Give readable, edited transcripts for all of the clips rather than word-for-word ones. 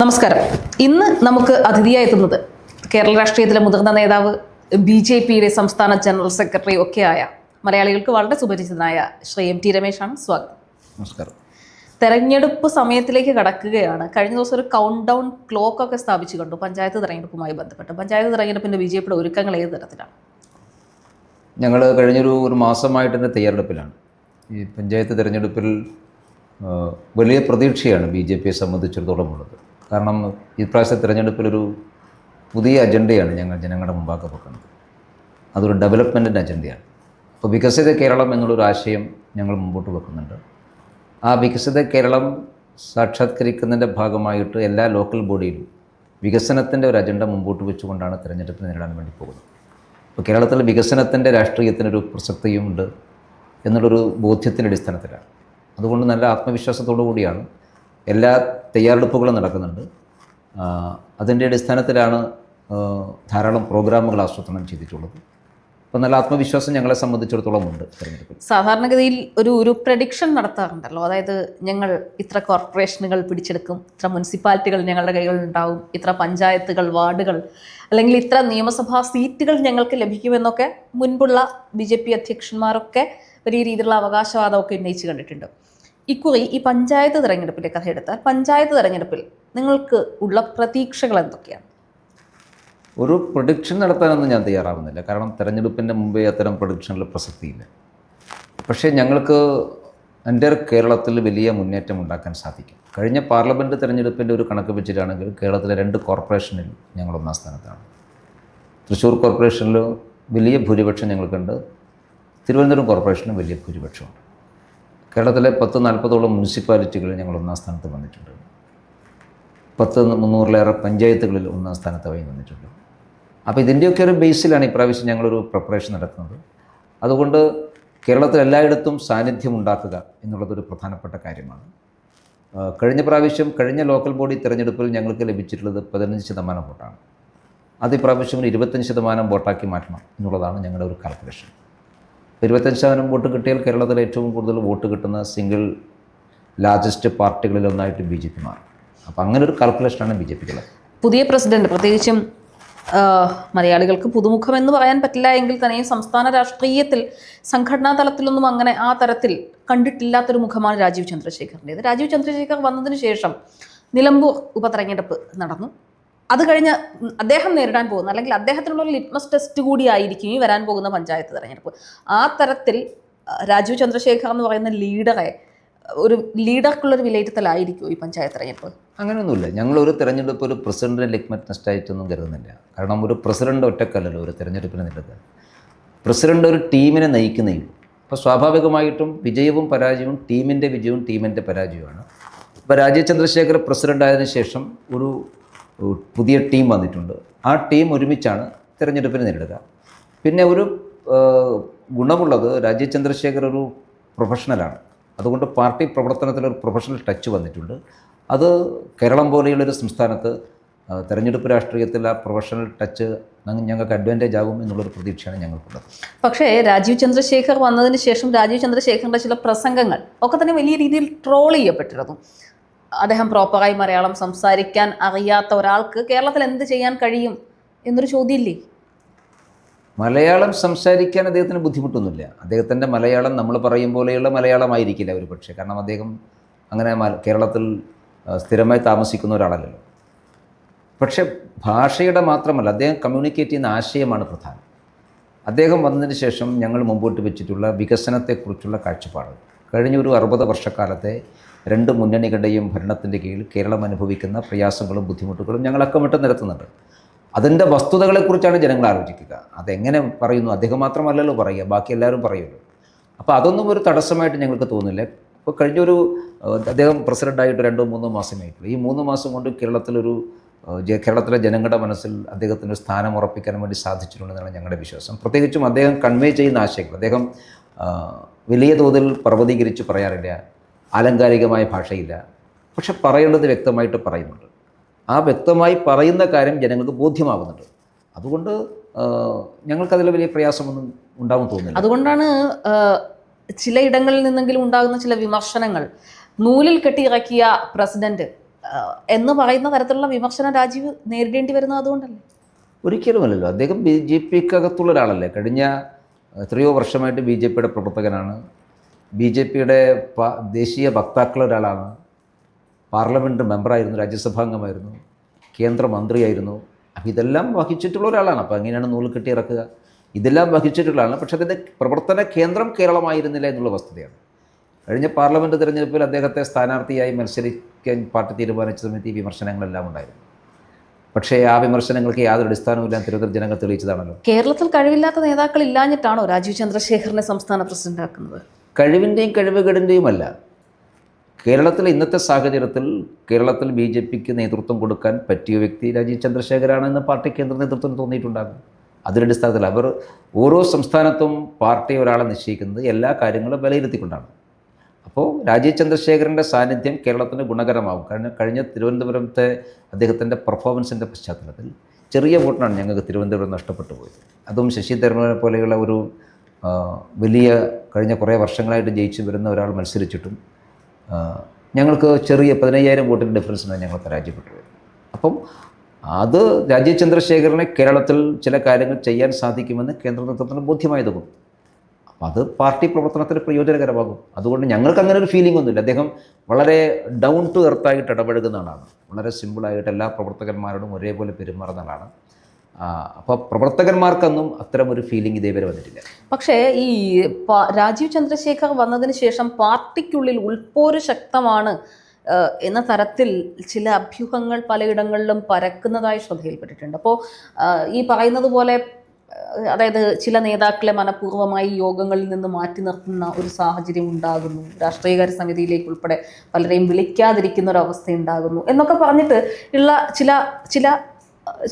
നമസ്കാരം. ഇന്ന് നമുക്ക് അതിഥിയായി എത്തുന്നത് കേരള രാഷ്ട്രീയത്തിലെ മുതിർന്ന നേതാവ്, BJPയുടെ സംസ്ഥാന ജനറൽ സെക്രട്ടറി ഒക്കെയായ മലയാളികൾക്ക് വളരെ സുപരിചിതനായ ശ്രീ MT രമേശാണ്. സ്വാഗതം. നമസ്കാരം. തെരഞ്ഞെടുപ്പ് സമയത്തിലേക്ക് കടക്കുകയാണ്. കഴിഞ്ഞ ദിവസം ഒരു കൗണ്ട് ഡൗൺ ക്ലോക്ക് ഒക്കെ സ്ഥാപിച്ചു കണ്ടു പഞ്ചായത്ത് തെരഞ്ഞെടുപ്പുമായി ബന്ധപ്പെട്ട്. പഞ്ചായത്ത് തെരഞ്ഞെടുപ്പിന്റെ BJPയുടെ ഒരുക്കങ്ങൾ ഏത് തരത്തിലാണ്? ഞങ്ങൾ കഴിഞ്ഞൊരു മാസമായിട്ട് തന്നെ തയ്യാറെടുപ്പിലാണ്. ഈ പഞ്ചായത്ത് തിരഞ്ഞെടുപ്പിൽ വലിയ പ്രതീക്ഷയാണ് BJPയെ സംബന്ധിച്ചിടത്തോളം ഉള്ളത്. കാരണം ഇപ്രാവശ്യത്തെ തിരഞ്ഞെടുപ്പിലൊരു പുതിയ അജണ്ടയാണ് ഞങ്ങൾ ജനങ്ങളുടെ മുമ്പാകെ വെക്കുന്നത്. അതൊരു ഡെവലപ്മെൻറ്റിൻ്റെ അജണ്ടയാണ്. അപ്പോൾ വികസിത കേരളം എന്നുള്ളൊരു ആശയം ഞങ്ങൾ മുമ്പോട്ട് വെക്കുന്നുണ്ട്. ആ വികസിത കേരളം സാക്ഷാത്കരിക്കുന്നതിൻ്റെ ഭാഗമായിട്ട് എല്ലാ ലോക്കൽ ബോഡിയിലും വികസനത്തിൻ്റെ ഒരു അജണ്ട മുമ്പോട്ട് വെച്ചുകൊണ്ടാണ് തിരഞ്ഞെടുപ്പ് നേരിടാൻ വേണ്ടി പോകുന്നത്. അപ്പോൾ കേരളത്തിലെ വികസനത്തിൻ്റെ രാഷ്ട്രീയത്തിനൊരു പ്രസക്തിയുമുണ്ട് എന്നുള്ളൊരു ബോധ്യത്തിൻ്റെ അടിസ്ഥാനത്തിലാണ്. അതുകൊണ്ട് നല്ല ആത്മവിശ്വാസത്തോടു കൂടിയാണ് എല്ലാ തയ്യാറെടുപ്പുകളും നടക്കുന്നുണ്ട്. അതിൻ്റെ അടിസ്ഥാനത്തിലാണ് ധാരാളം പ്രോഗ്രാമുകൾ ആസൂത്രണം ചെയ്തിട്ടുള്ളത്. അപ്പോൾ നല്ല ആത്മവിശ്വാസം ഞങ്ങളെ സംബന്ധിച്ചിടത്തോളം ഉണ്ട്. തിരഞ്ഞെടുപ്പിൽ സാധാരണഗതിയിൽ ഒരു പ്രഡിക്ഷൻ നടത്താറുണ്ടല്ലോ. അതായത് ഞങ്ങൾ ഇത്ര കോർപ്പറേഷനുകൾ പിടിച്ചെടുക്കും, ഇത്ര മുനിസിപ്പാലിറ്റികൾ ഞങ്ങളുടെ കൈകളിലുണ്ടാവും, ഇത്ര പഞ്ചായത്തുകൾ, വാർഡുകൾ, അല്ലെങ്കിൽ ഇത്ര നിയമസഭാ സീറ്റുകൾ ഞങ്ങൾക്ക് ലഭിക്കുമെന്നൊക്കെ മുൻപുള്ള BJP അധ്യക്ഷന്മാരൊക്കെ വലിയ രീതിയിലുള്ള അവകാശവാദമൊക്കെ ഉന്നയിച്ച് കണ്ടിട്ടുണ്ട്. ഇക്കുറി ഈ പഞ്ചായത്ത് തെരഞ്ഞെടുപ്പിൻ്റെ കഥ എടുത്താൽ, പഞ്ചായത്ത് തെരഞ്ഞെടുപ്പിൽ നിങ്ങൾക്ക് ഉള്ള പ്രതീക്ഷകൾ എന്തൊക്കെയാണ്? ഒരു പ്രൊഡിക്ഷൻ നടത്താനൊന്നും ഞാൻ തയ്യാറാവുന്നില്ല. കാരണം തെരഞ്ഞെടുപ്പിൻ്റെ മുമ്പേ അത്തരം പ്രൊഡിക്ഷനിൽ പ്രസക്തിയില്ല. പക്ഷേ ഞങ്ങൾക്ക് എൻ്റെ കേരളത്തിൽ വലിയ മുന്നേറ്റം ഉണ്ടാക്കാൻ സാധിക്കും. കഴിഞ്ഞ പാർലമെൻറ്റ് തെരഞ്ഞെടുപ്പിൻ്റെ ഒരു കണക്ക് വെച്ചിട്ടാണെങ്കിൽ കേരളത്തിലെ 2 കോർപ്പറേഷനിൽ ഞങ്ങൾ 1ാം സ്ഥാനത്താണ്. തൃശ്ശൂർ കോർപ്പറേഷനിൽ വലിയ ഭൂരിപക്ഷം ഞങ്ങൾക്കുണ്ട്. തിരുവനന്തപുരം കോർപ്പറേഷനും വലിയ ഭൂരിപക്ഷമുണ്ട്. കേരളത്തിലെ 10-40ഓളം മുനിസിപ്പാലിറ്റികളിൽ ഞങ്ങൾ 1ാം സ്ഥാനത്ത് വന്നിട്ടുണ്ട്. 300-ലേറെ പഞ്ചായത്തുകളിൽ 1ാം സ്ഥാനത്തായി വന്നിട്ടുണ്ട്. അപ്പോൾ ഇതിൻ്റെയൊക്കെ ഒരു ബേസിലാണ് ഇപ്രാവശ്യം ഞങ്ങളൊരു പ്രിപ്പറേഷൻ നടത്തുന്നത്. അതുകൊണ്ട് കേരളത്തിൽ എല്ലായിടത്തും സാന്നിധ്യം ഉണ്ടാക്കുക എന്നുള്ളതൊരു പ്രധാനപ്പെട്ട കാര്യമാണ്. കഴിഞ്ഞ ലോക്കൽ ബോഡി തിരഞ്ഞെടുപ്പിൽ ഞങ്ങൾക്ക് ലഭിച്ചിട്ടുള്ളത് 15% വോട്ടാണ്. അത് ഇപ്രാവശ്യം 25% വോട്ടാക്കി മാറ്റണം എന്നുള്ളതാണ് ഞങ്ങളുടെ ഒരു കാൽക്കുലേഷൻ. 25% വോട്ട് കിട്ടിയാൽ കേരളത്തിൽ ഏറ്റവും കൂടുതൽ വോട്ട് കിട്ടുന്ന സിംഗിൾ ലാർജസ്റ്റ് പാർട്ടികളിലൊന്നായിട്ട് BJP മാറും. അപ്പോൾ അങ്ങനെ ഒരു കാൽക്കുലേഷനാണ് BJPക്കുള്ളത്. പുതിയ പ്രസിഡന്റ്, പ്രത്യേകിച്ചും മലയാളികൾക്ക് പുതുമുഖം എന്ന് പറയാൻ പറ്റില്ല എങ്കിൽ തന്നെയും സംസ്ഥാന രാഷ്ട്രീയത്തിൽ സംഘടനാ തലത്തിലൊന്നും അങ്ങനെ ആ തരത്തിൽ കണ്ടിട്ടില്ലാത്തൊരു മുഖമാണ് രാജീവ് ചന്ദ്രശേഖറിൻ്റേത്. രാജീവ് ചന്ദ്രശേഖർ വന്നതിന് ശേഷം നിലമ്പൂർ ഉപതെരഞ്ഞെടുപ്പ് നടന്നു. അത് കഴിഞ്ഞ് അദ്ദേഹം നേരിടാൻ പോകുന്ന, അല്ലെങ്കിൽ അദ്ദേഹത്തിനുള്ള ഒരു ലിറ്റ്മസ് ടെസ്റ്റ് കൂടി ആയിരിക്കും ഈ വരാൻ പോകുന്ന പഞ്ചായത്ത് തെരഞ്ഞെടുപ്പ്. ആ തരത്തിൽ രാജീവ് ചന്ദ്രശേഖർ എന്ന് പറയുന്ന ലീഡർക്കുള്ളൊരു വിലയിരുത്തലായിരിക്കും ഈ പഞ്ചായത്ത് തെരഞ്ഞെടുപ്പ്? അങ്ങനെയൊന്നുമില്ല. ഞങ്ങളൊരു തെരഞ്ഞെടുപ്പ് ഒരു പ്രസിഡന്റിനെ ലിറ്റ്മസ് ടെസ്റ്റായിട്ടൊന്നും കരുതുന്നില്ല. കാരണം ഒരു പ്രസിഡന്റ് ഒറ്റക്കല്ലല്ലോ ഒരു തെരഞ്ഞെടുപ്പിനെ നേരിടുക. പ്രസിഡന്റ് ഒരു ടീമിനെ നയിക്കുന്നേ. അപ്പോൾ സ്വാഭാവികമായിട്ടും വിജയവും പരാജയവും ടീമിൻ്റെ വിജയവും ടീമിൻ്റെ പരാജയവുമാണ്. ഇപ്പോൾ രാജീവ് ചന്ദ്രശേഖർ പ്രസിഡന്റ് ആയതിനു ശേഷം ഒരു പുതിയ ടീം വന്നിട്ടുണ്ട്. ആ ടീം ഒരുമിച്ചാണ് തിരഞ്ഞെടുപ്പിനെ നേരിടുക. പിന്നെ ഒരു ഗുണമുള്ളത്, രാജീവ് ചന്ദ്രശേഖർ ഒരു പ്രൊഫഷണലാണ്. അതുകൊണ്ട് പാർട്ടി പ്രവർത്തനത്തിലൊരു പ്രൊഫഷണൽ ടച്ച് വന്നിട്ടുണ്ട്. അത് കേരളം പോലെയുള്ളൊരു സംസ്ഥാനത്ത് തെരഞ്ഞെടുപ്പ് രാഷ്ട്രീയത്തിൽ ആ പ്രൊഫഷണൽ ടച്ച് ഞങ്ങൾക്ക് അഡ്വാൻറ്റേജ് ആകും എന്നുള്ളൊരു പ്രതീക്ഷയാണ് ഞങ്ങൾക്കുള്ളത്. പക്ഷേ രാജീവ് ചന്ദ്രശേഖർ വന്നതിന് ശേഷം രാജീവ് ചന്ദ്രശേഖറിൻ്റെ ചില പ്രസംഗങ്ങൾ ഒക്കെ തന്നെ വലിയ രീതിയിൽ ട്രോൾ ചെയ്യപ്പെട്ടിരുന്നു. അദ്ദേഹം പ്രോപ്പറായി മലയാളം സംസാരിക്കാൻ അറിയാത്ത ഒരാൾക്ക് കേരളത്തിൽ എന്ത് ചെയ്യാൻ കഴിയും എന്നൊരു ചോദ്യമില്ലേ? മലയാളം സംസാരിക്കാൻ അദ്ദേഹത്തിന് ബുദ്ധിമുട്ടൊന്നുമില്ല. അദ്ദേഹത്തിൻ്റെ മലയാളം നമ്മൾ പറയും പോലെയുള്ള മലയാളമായിരിക്കില്ല ഒരു പക്ഷേ. കാരണം അദ്ദേഹം അങ്ങനെ കേരളത്തിൽ സ്ഥിരമായി താമസിക്കുന്ന ഒരാളല്ലല്ലോ. പക്ഷേ ഭാഷയുടെ മാത്രമല്ല, അദ്ദേഹം കമ്മ്യൂണിക്കേറ്റ് ചെയ്യുന്ന ആശയമാണ് പ്രധാനം. അദ്ദേഹം വന്നതിന് ശേഷം ഞങ്ങൾ മുമ്പോട്ട് വെച്ചിട്ടുള്ള വികസനത്തെക്കുറിച്ചുള്ള കാഴ്ചപ്പാട്, കഴിഞ്ഞൊരു 60 വർഷക്കാലത്തെ 2 മുന്നണികളുടെയും ഭരണത്തിൻ്റെ കീഴിൽ കേരളം അനുഭവിക്കുന്ന പ്രയാസങ്ങളും ബുദ്ധിമുട്ടുകളും ഞങ്ങൾ അക്കമിട്ട് നിരത്തുന്നുണ്ട്. അതിൻ്റെ വസ്തുതകളെക്കുറിച്ചാണ് ജനങ്ങൾ ആലോചിക്കുക. അതെങ്ങനെ പറയുന്നു, അദ്ദേഹം മാത്രമല്ലല്ലോ പറയുക, ബാക്കി എല്ലാവരും പറയുമല്ലോ. അപ്പോൾ അതൊന്നും ഒരു തടസ്സമായിട്ട് ഞങ്ങൾക്ക് തോന്നുന്നില്ല. ഇപ്പോൾ അദ്ദേഹം പ്രസിഡൻ്റായിട്ട് 2-3 മാസമായിട്ടുള്ളൂ. ഈ 3 മാസം കൊണ്ട് കേരളത്തിലെ ജനങ്ങളുടെ മനസ്സിൽ അദ്ദേഹത്തിന് സ്ഥാനം ഉറപ്പിക്കാൻ വേണ്ടി സാധിച്ചിട്ടുണ്ടെന്നാണ് ഞങ്ങളുടെ വിശ്വാസം. പ്രത്യേകിച്ചും അദ്ദേഹം കൺവേ ചെയ്യുന്ന ആശയങ്ങൾ, അദ്ദേഹം വലിയ തോതിൽ പർവ്വതീകരിച്ച് പറയാറില്ല, ആലങ്കാരികമായ ഭാഷയില്ല. പക്ഷെ പറയേണ്ടത് വ്യക്തമായിട്ട് പറയുന്നുണ്ട്. ആ വ്യക്തമായി പറയുന്ന കാര്യം ജനങ്ങൾക്ക് ബോധ്യമാകുന്നുണ്ട്. അതുകൊണ്ട് ഞങ്ങൾക്കതിൽ വലിയ പ്രയാസമൊന്നും ഉണ്ടാവും തോന്നുന്നില്ല. അതുകൊണ്ടാണ് ചിലയിടങ്ങളിൽ നിന്നെങ്കിലും ഉണ്ടാകുന്ന ചില വിമർശനങ്ങൾ, നൂലിൽ കെട്ടിയിറക്കിയ പ്രസിഡന്റ് എന്ന് പറയുന്ന തരത്തിലുള്ള വിമർശനം രാജീവ് നേരിടേണ്ടി വരുന്നത് അതുകൊണ്ടല്ലേ? ഒരിക്കലുമല്ലല്ലോ. അദ്ദേഹം BJPക്കകത്തുള്ള ഒരാളല്ലേ. കഴിഞ്ഞ എത്രയോ വർഷമായിട്ട് BJPയുടെ പ്രവർത്തകനാണ്. BJPയുടെ ദേശീയ വക്താക്കളുടെ ഒരാളാണ്. പാർലമെൻറ്റ് മെമ്പറായിരുന്നു, രാജ്യസഭാംഗമായിരുന്നു, കേന്ദ്രമന്ത്രിയായിരുന്നു. അപ്പോൾ ഇതെല്ലാം വഹിച്ചിട്ടുള്ള ഒരാളാണ്. അപ്പോൾ എങ്ങനെയാണ് നൂല് കെട്ടി ഇറക്കുക? ഇതെല്ലാം വഹിച്ചിട്ടുള്ളതാണ്. പക്ഷേ അതിൻ്റെ പ്രവർത്തന കേന്ദ്രം കേരളമായിരുന്നില്ല എന്നുള്ള വസ്തുതയാണ്. കഴിഞ്ഞ പാർലമെൻറ്റ് തിരഞ്ഞെടുപ്പിൽ അദ്ദേഹത്തെ സ്ഥാനാർത്ഥിയായി മത്സരിക്കാൻ പാർട്ടി തീരുമാനിച്ച സമയത്ത് ഈ വിമർശനങ്ങളെല്ലാം ഉണ്ടായിരുന്നു. പക്ഷേ ആ വിമർശനങ്ങൾക്ക് യാതൊരു അടിസ്ഥാനവുമില്ല തിരുവനന്തപുരം ജനങ്ങൾ തെളിയിച്ചതാണല്ലോ. കേരളത്തിൽ കഴിവില്ലാത്ത നേതാക്കൾ ഇല്ലാഞ്ഞിട്ടാണോ രാജീവ് ചന്ദ്രശേഖരനെ സംസ്ഥാന പ്രസിഡന്റ് ആക്കുന്നത്? കഴിവിൻ്റെയും കഴിവുകേടിൻ്റെയുമല്ല. കേരളത്തിലെ ഇന്നത്തെ സാഹചര്യത്തിൽ കേരളത്തിൽ BJPക്ക് നേതൃത്വം കൊടുക്കാൻ പറ്റിയ വ്യക്തി രാജീവ് ചന്ദ്രശേഖരാണെന്ന് പാർട്ടി കേന്ദ്ര നേതൃത്വത്തിന് തോന്നിയിട്ടുണ്ടാകും. അതിൻ്റെ അടിസ്ഥാനത്തിൽ അവർ ഓരോ സംസ്ഥാനത്തും പാർട്ടി ഒരാളെ നിശ്ചയിക്കുന്നത് എല്ലാ കാര്യങ്ങളും വിലയിരുത്തിക്കൊണ്ടാണ്. അപ്പോൾ രാജീവ് ചന്ദ്രശേഖരൻ്റെ സാന്നിധ്യം കേരളത്തിന് ഗുണകരമാകും. കാരണം കഴിഞ്ഞ തിരുവനന്തപുരത്തെ അദ്ദേഹത്തിൻ്റെ പെർഫോമൻസിൻ്റെ പശ്ചാത്തലത്തിൽ ചെറിയ വോട്ടിനാണ് ഞങ്ങൾക്ക് തിരുവനന്തപുരം നഷ്ടപ്പെട്ടു പോയത്. അതും ശശി തരൂരിനെ പോലെയുള്ള ഒരു വലിയ കഴിഞ്ഞ കുറേ വർഷങ്ങളായിട്ട് ജയിച്ചു വരുന്ന ഒരാൾ മത്സരിച്ചിട്ടും ഞങ്ങൾക്ക് ചെറിയ 15,000 വോട്ടിൻ്റെ ഡിഫറൻസിനാണ് ഞങ്ങൾ പരാജയപ്പെട്ടു പോയത്. അപ്പം അത് രാജീവ് ചന്ദ്രശേഖരനെ കേരളത്തിൽ ചില കാര്യങ്ങൾ ചെയ്യാൻ സാധിക്കുമെന്ന് കേന്ദ്ര നേതൃത്വത്തിന് ബോധ്യമായതുകൊണ്ട് അപ്പം അത് പാർട്ടി പ്രവർത്തനത്തിന് പ്രയോജനകരമാകും. അതുകൊണ്ട് ഞങ്ങൾക്ക് അങ്ങനെ ഒരു ഫീലിംഗ് ഒന്നുമില്ല. അദ്ദേഹം വളരെ ഡൗൺ ടു എർത്തായിട്ട് ഇടപഴകുന്ന ആളാണ്. വളരെ സിമ്പിളായിട്ട് എല്ലാ പ്രവർത്തകന്മാരോടും ഒരേപോലെ പെരുമാറുന്ന ആളാണ്. അപ്പോൾ പ്രവർത്തകന്മാർക്കൊന്നും അത്തരമൊരു ഫീലിംഗ് ഇതേവരെ വന്നിട്ടില്ല. പക്ഷേ ഈ രാജീവ് ചന്ദ്രശേഖർ വന്നതിന് ശേഷം പാർട്ടിക്കുള്ളിൽ ഉൾപ്പോര് ശക്തമാണ് എന്ന തരത്തിൽ ചില അഭ്യൂഹങ്ങൾ പലയിടങ്ങളിലും പരക്കുന്നതായി ശ്രദ്ധയിൽപ്പെട്ടിട്ടുണ്ട്. അപ്പോൾ ഈ പറയുന്നത് പോലെ അതായത് ചില നേതാക്കളെ മനഃപൂർവ്വമായി യോഗങ്ങളിൽ നിന്ന് മാറ്റി നിർത്തുന്ന ഒരു സാഹചര്യം ഉണ്ടാകുന്നു, രാഷ്ട്രീയകാര്യ സമിതിയിലേക്ക് ഉൾപ്പെടെ പലരെയും വിളിക്കാതിരിക്കുന്ന ഒരു അവസ്ഥ ഉണ്ടാകുന്നു എന്നൊക്കെ പറഞ്ഞിട്ട് ഉള്ള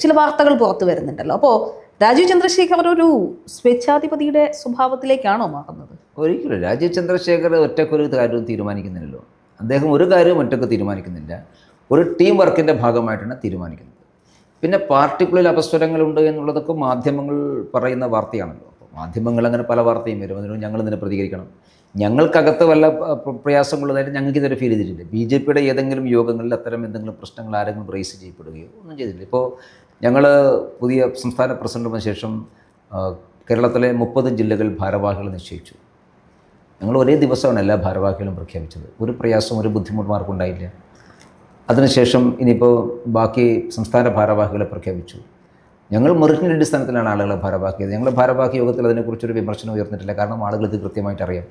ചില വാർത്തകൾ പുറത്തു വരുന്നുണ്ടല്ലോ. അപ്പോൾ രാജീവ് ചന്ദ്രശേഖർ ഒരു സ്വേച്ഛാധിപതിയുടെ സ്വഭാവത്തിലേക്കാണോ മാറുന്നത്? ഒരിക്കലും രാജീവ് ചന്ദ്രശേഖർ ഒറ്റക്കൊരു കാര്യവും തീരുമാനിക്കുന്നില്ലല്ലോ. അദ്ദേഹം ഒരു കാര്യവും ഒറ്റക്ക് തീരുമാനിക്കുന്നില്ല. ഒരു ടീം വർക്കിൻ്റെ ഭാഗമായിട്ടാണ് തീരുമാനിക്കുന്നത്. പിന്നെ പാർട്ടിക്കുള്ളിൽ അപസ്വരങ്ങളുണ്ട് എന്നുള്ളതൊക്കെ മാധ്യമങ്ങൾ പറയുന്ന വാർത്തയാണല്ലോ. അപ്പോൾ മാധ്യമങ്ങൾ അങ്ങനെ പല വാർത്തയും വരും. അതിനോട് ഞങ്ങൾ ഇതിനെ പ്രതികരിക്കണം. ഞങ്ങൾക്കകത്ത് വല്ല പ്രയാസങ്ങളുള്ളതായിട്ട് ഞങ്ങൾക്ക് ഇതുവരെ ഫീൽ ചെയ്തിട്ടില്ല. BJPയുടെ ഏതെങ്കിലും യോഗങ്ങളിൽ അത്തരം എന്തെങ്കിലും പ്രശ്നങ്ങൾ ആരെങ്കിലും റേസ് ചെയ്യപ്പെടുകയോ ഒന്നും ചെയ്തിട്ടില്ല. ഇപ്പോൾ ഞങ്ങൾ പുതിയ സംസ്ഥാന പ്രസിഡന്റിന് ശേഷം കേരളത്തിലെ 30 ജില്ലകളിൽ ഭാരവാഹികൾ നിശ്ചയിച്ചു. ഞങ്ങൾ ഒരേ ദിവസമാണ് എല്ലാ ഭാരവാഹികളും പ്രഖ്യാപിച്ചത്. ഒരു പ്രയാസവും ഒരു ബുദ്ധിമുട്ടുമാർക്കും ഉണ്ടായില്ല. അതിനുശേഷം ഇനിയിപ്പോൾ ബാക്കി സംസ്ഥാന ഭാരവാഹികളെ പ്രഖ്യാപിച്ചു. ഞങ്ങൾ മെറിറ്റിൻ്റെ അടിസ്ഥാനത്തിലാണ് ആളുകളെ ഭാരവാഹിയത്. ഞങ്ങൾ ഭാരവാഹി യോഗത്തിൽ അതിനെക്കുറിച്ചൊരു വിമർശനം ഉയർന്നിട്ടില്ല. കാരണം ആളുകൾക്ക് കൃത്യമായിട്ട് അറിയാം.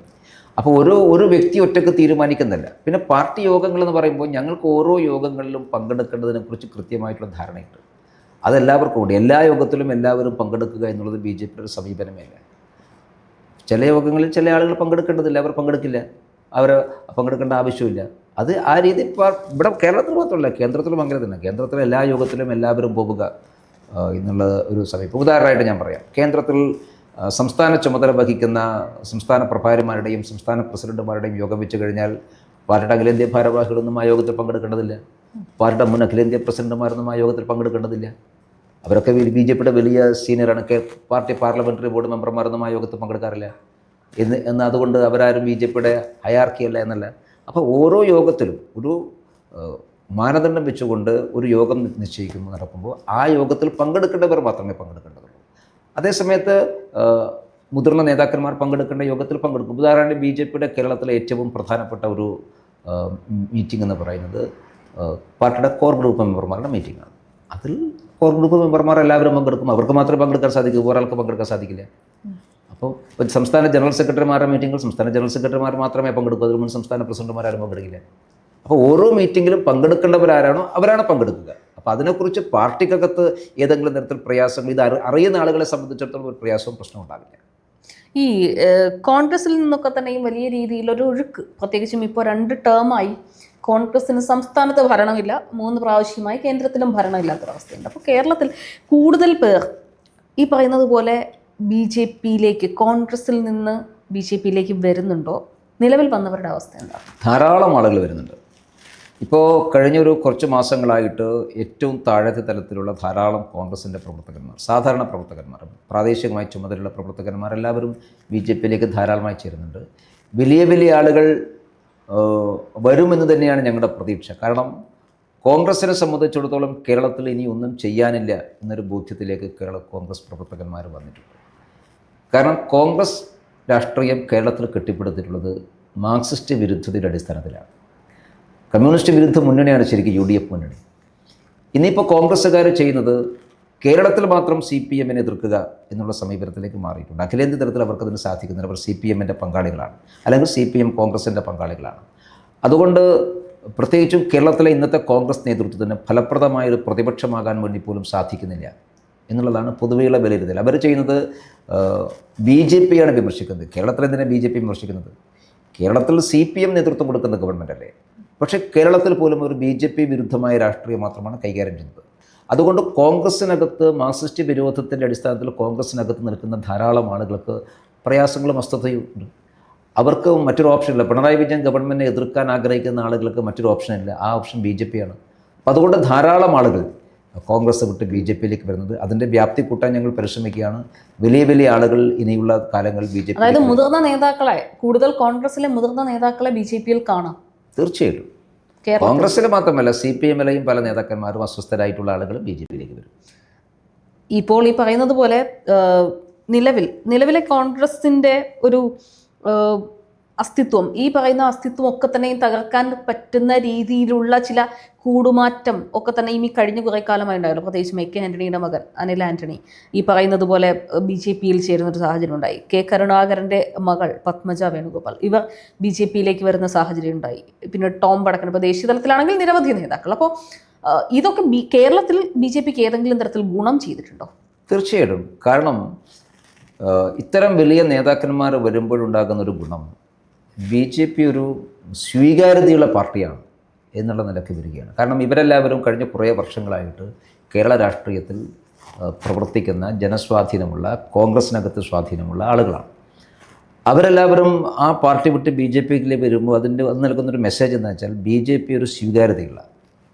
അപ്പോൾ ഒരു വ്യക്തി ഒറ്റയ്ക്ക് തീരുമാനിക്കുന്നില്ല. പിന്നെ പാർട്ടി യോഗങ്ങളെന്ന് പറയുമ്പോൾ ഞങ്ങൾക്ക് ഓരോ യോഗങ്ങളിലും പങ്കെടുക്കേണ്ടതിനെക്കുറിച്ച് കൃത്യമായിട്ടുള്ള ധാരണയുണ്ട്. അതെല്ലാവർക്കും ഉണ്ട്. എല്ലാ യോഗത്തിലും എല്ലാവരും പങ്കെടുക്കുക എന്നുള്ളത് BJPയുടെ ഒരു സമീപനമേ അല്ല. ചില യോഗങ്ങളിൽ ചില ആളുകൾ പങ്കെടുക്കേണ്ടതില്ല, അവർ പങ്കെടുക്കില്ല, അവർ പങ്കെടുക്കേണ്ട ആവശ്യമില്ല. അത് ആ രീതി ഇവിടെ കേരളത്തിൽ മാത്രമല്ല, കേന്ദ്രത്തിലും അങ്ങനെ തന്നെ. കേന്ദ്രത്തിലെ എല്ലാ യോഗത്തിലും എല്ലാവരും പോവുക എന്നുള്ള ഒരു സമീപം. ഉദാഹരണമായിട്ട് ഞാൻ പറയാം. കേന്ദ്രത്തിൽ സംസ്ഥാന ചുമതല വഹിക്കുന്ന സംസ്ഥാന പ്രഭാരിമാരുടെയും സംസ്ഥാന പ്രസിഡന്റുമാരുടെയും യോഗം വെച്ച് കഴിഞ്ഞാൽ പാർട്ടിയുടെ അഖിലേന്ത്യാ ഭാരവാഹികളൊന്നും ആ യോഗത്തിൽ പങ്കെടുക്കേണ്ടതില്ല. പാർട്ടിയുടെ മുൻ അഖിലേന്ത്യാ പ്രസിഡന്റുമാരൊന്നും ആ യോഗത്തിൽ പങ്കെടുക്കേണ്ടതില്ല. അവരൊക്കെ BJPയുടെ വലിയ സീനിയറാണ്. പാർട്ടി പാർലമെൻ്ററി ബോർഡ് മെമ്പർമാരൊന്നും ആ യോഗത്തിൽ പങ്കെടുക്കാറില്ല. എന്ന് അതുകൊണ്ട് അവരാരും BJPയുടെ ഹയറാർക്കിയല്ല എന്നല്ല. അപ്പോൾ ഓരോ യോഗത്തിലും ഒരു മാനദണ്ഡം വെച്ചുകൊണ്ട് ഒരു യോഗം നിശ്ചയിക്കുന്നു നടക്കുമ്പോൾ ആ യോഗത്തിൽ പങ്കെടുക്കേണ്ടവർ മാത്രമേ പങ്കെടുക്കേണ്ടതുള്ളൂ. അതേസമയത്ത് മുതിർന്ന നേതാക്കന്മാർ പങ്കെടുക്കേണ്ട യോഗത്തിൽ പങ്കെടുക്കും. ഉദാഹരണത്തിന് BJPയുടെ കേരളത്തിലെ ഏറ്റവും പ്രധാനപ്പെട്ട ഒരു മീറ്റിംഗ് എന്ന് പറയുന്നത് പാർട്ടിയുടെ കോർ ഗ്രൂപ്പ് മെമ്പർമാരുടെ മീറ്റിംഗാണ്. അതിൽ കോർ ഗ്രൂപ്പ് മെമ്പർമാർ എല്ലാവരും പങ്കെടുക്കും. അവർക്ക് മാത്രമേ പങ്കെടുക്കാൻ സാധിക്കൂ, ഒരാൾക്ക് പങ്കെടുക്കാൻ സാധിക്കില്ല. അപ്പോൾ സംസ്ഥാന ജനറൽ സെക്രട്ടറിമാരുടെ മീറ്റിങ്ങിൽ സംസ്ഥാന ജനറൽ സെക്രട്ടറിമാർ മാത്രമേ പങ്കെടുക്കൂ. അതിൽ മുൻ സംസ്ഥാന പ്രസിഡന്റുമാരും പങ്കെടുക്കില്ല. അപ്പോൾ ഓരോ മീറ്റിങ്ങിലും പങ്കെടുക്കേണ്ടവരാരാണോ അവരാണ് പങ്കെടുക്കുക. അപ്പോൾ അതിനെക്കുറിച്ച് പാർട്ടിക്കകത്ത് ഏതെങ്കിലും തരത്തിൽ പ്രയാസങ്ങൾ ഇത് അറിയുന്ന ആളുകളെ സംബന്ധിച്ചിടത്തോളം ഒരു പ്രയാസവും പ്രശ്നവും ഉണ്ടാവില്ല. ഈ കോൺഗ്രസിൽ നിന്നൊക്കെ തന്നെയും വലിയ രീതിയിലൊരു ഒഴുക്ക്, പ്രത്യേകിച്ചും ഇപ്പോൾ 2 ടേമായി കോൺഗ്രസിന് സംസ്ഥാനത്ത് ഭരണമില്ല, 3 പ്രാവശ്യമായി കേന്ദ്രത്തിലും ഭരണമില്ലാത്തൊരവസ്ഥയുണ്ട്. അപ്പോൾ കേരളത്തിൽ കൂടുതൽ പേർ ഈ പറയുന്നത് പോലെ BJPയിലേക്ക്, കോൺഗ്രസിൽ നിന്ന് BJPയിലേക്ക് വരുന്നുണ്ടോ? നിലവിൽ വന്നവരുടെ അവസ്ഥ എന്താ? ധാരാളം ആളുകൾ വരുന്നുണ്ട്. ഇപ്പോൾ കഴിഞ്ഞൊരു കുറച്ച് മാസങ്ങളായിട്ട് ഏറ്റവും താഴത്തെ തലത്തിലുള്ള ധാരാളം കോൺഗ്രസിൻ്റെ പ്രവർത്തകന്മാർ, സാധാരണ പ്രവർത്തകന്മാർ, പ്രാദേശികമായി ചുമതലയുള്ള പ്രവർത്തകന്മാർ എല്ലാവരും BJPയിലേക്ക് ധാരാളമായി ചേരുന്നുണ്ട്. വലിയ വലിയ ആളുകൾ വരുമെന്ന് തന്നെയാണ് ഞങ്ങളുടെ പ്രതീക്ഷ. കാരണം കോൺഗ്രസിനെ സംബന്ധിച്ചിടത്തോളം കേരളത്തിൽ ഇനി ഒന്നും ചെയ്യാനില്ല എന്നൊരു ബോധ്യത്തിലേക്ക് കോൺഗ്രസ് പ്രവർത്തകന്മാർ വന്നിട്ടുണ്ട്. കാരണം കോൺഗ്രസ് രാഷ്ട്രീയം കേരളത്തിൽ കെട്ടിപ്പടുത്തിട്ടുള്ളത് മാർക്സിസ്റ്റ് വിരുദ്ധതയുടെ അടിസ്ഥാനത്തിലാണ്. കമ്മ്യൂണിസ്റ്റ് വിരുദ്ധ മുന്നണിയാണ് ശരിക്കും UDF മുന്നണി. ഇനിയിപ്പോൾ കോൺഗ്രസ്സുകാർ ചെയ്യുന്നത് കേരളത്തിൽ മാത്രം CPM-നെ എതിർക്കുക എന്നുള്ള സമീപനത്തിലേക്ക് മാറിയിട്ടുണ്ട്. അഖിലേന്ത്യാ തലത്തിൽ അവർക്കതിന് സാധിക്കുന്നില്ല. അവർ CPM-ൻ്റെ പങ്കാളികളാണ്, അല്ലെങ്കിൽ CPM കോൺഗ്രസിൻ്റെ പങ്കാളികളാണ്. അതുകൊണ്ട് പ്രത്യേകിച്ചും കേരളത്തിലെ ഇന്നത്തെ കോൺഗ്രസ് നേതൃത്വത്തിന് ഫലപ്രദമായൊരു പ്രതിപക്ഷമാകാൻ വേണ്ടി പോലും സാധിക്കുന്നില്ല എന്നുള്ളതാണ് പൊതുവെയുള്ള വിലയിരുത്തൽ. അവർ ചെയ്യുന്നത് BJP-യാണ് വിമർശിക്കുന്നത്. കേരളത്തിൽ എന്തിനാണ് BJP വിമർശിക്കുന്നത്? കേരളത്തിൽ CPM നേതൃത്വം കൊടുക്കുന്ന ഗവൺമെൻറ് അല്ലേ? പക്ഷേ കേരളത്തിൽ പോലും ഒരു BJP വിരുദ്ധമായ രാഷ്ട്രീയം മാത്രമാണ് കൈകാര്യം ചെയ്യുന്നത്. അതുകൊണ്ട് കോൺഗ്രസ്സിനകത്ത് മാർക്സിസ്റ്റ് വിരോധത്തിൻ്റെ അടിസ്ഥാനത്തിൽ കോൺഗ്രസ്സിനകത്ത് നിൽക്കുന്ന ധാരാളം ആളുകൾക്ക് പ്രയാസങ്ങളും അസ്വസ്ഥതയും ഉണ്ട്. അവർക്ക് മറ്റൊരു ഓപ്ഷനില്ല. പിണറായി വിജയൻ ഗവൺമെൻറ്റിനെ എതിർക്കാൻ ആഗ്രഹിക്കുന്ന ആളുകൾക്ക് മറ്റൊരു ഓപ്ഷനില്ല. ആ ഓപ്ഷൻ BJP-യാണ്. അപ്പോൾ അതുകൊണ്ട് ധാരാളം ആളുകൾ കോൺഗ്രസ് വിട്ട് BJP-യിലേക്ക് വരുന്നത്. അതിൻ്റെ വ്യാപ്തി കൂട്ടാൻ ഞങ്ങൾ പരിശ്രമിക്കുകയാണ്. വലിയ വലിയ ആളുകൾ ഇനിയുള്ള കാലങ്ങൾ BJP, അതായത് മുതിർന്ന നേതാക്കളെ, കൂടുതൽ കോൺഗ്രസിലെ മുതിർന്ന നേതാക്കളെ BJP-യിൽ കാണാം. തീർച്ചയായിട്ടും കോൺഗ്രസ്സിൽ മാത്രമല്ല CPM-ലെയും പല നേതാക്കന്മാരും അസ്വസ്ഥരായിട്ടുള്ള ആളുകൾ BJP-യിലേക്ക് വരും. ഇപ്പോൾ ഈ പറയുന്നത് പോലെ നിലവിലെ കോൺഗ്രസിൻ്റെ ഒരു അസ്തിത്വം, ഈ പറയുന്ന അസ്തിത്വം ഒക്കെ തന്നെയും തകർക്കാൻ പറ്റുന്ന രീതിയിലുള്ള ചില കൂടുമാറ്റം ഒക്കെ തന്നെയും ഈ കഴിഞ്ഞ കുറേ കാലമായി ഉണ്ടായല്ലോ. പ്രത്യേകിച്ചും AK ആൻ്റണിയുടെ മകൻ അനിൽ ആൻ്റണി ഈ പറയുന്നത് പോലെ BJP-യിൽ ചേരുന്നൊരു സാഹചര്യം ഉണ്ടായി. K കരുണാകരൻ്റെ മകൾ പത്മജ വേണുഗോപാൽ ഇവർ BJP-യിലേക്ക് വരുന്ന സാഹചര്യം ഉണ്ടായി. പിന്നെ ടോം വടക്കൻ, ഇപ്പോൾ ദേശീയ തലത്തിലാണെങ്കിൽ നിരവധി നേതാക്കൾ. അപ്പോൾ ഇതൊക്കെ കേരളത്തിൽ BJP-ക്ക് ഏതെങ്കിലും തരത്തിൽ ഗുണം ചെയ്തിട്ടുണ്ടോ? തീർച്ചയായിട്ടും. കാരണം ഇത്തരം വലിയ നേതാക്കന്മാർ വരുമ്പോഴുണ്ടാകുന്നൊരു ഗുണം BJP ഒരു സ്വീകാര്യതയുള്ള പാർട്ടിയാണ് എന്നുള്ള നിലയ്ക്ക് വരികയാണ്. കാരണം ഇവരെല്ലാവരും കഴിഞ്ഞ കുറേ വർഷങ്ങളായിട്ട് കേരള രാഷ്ട്രീയത്തിൽ പ്രവർത്തിക്കുന്ന ജനസ്വാധീനമുള്ള, കോൺഗ്രസിനകത്ത് സ്വാധീനമുള്ള ആളുകളാണ്. അവരെല്ലാവരും ആ പാർട്ടി വിട്ട് BJP-യിലേക്ക് വരുമ്പോൾ അത് നൽകുന്നൊരു മെസ്സേജ് എന്താ വെച്ചാൽ BJP ഒരു സ്വീകാര്യതയുള്ള,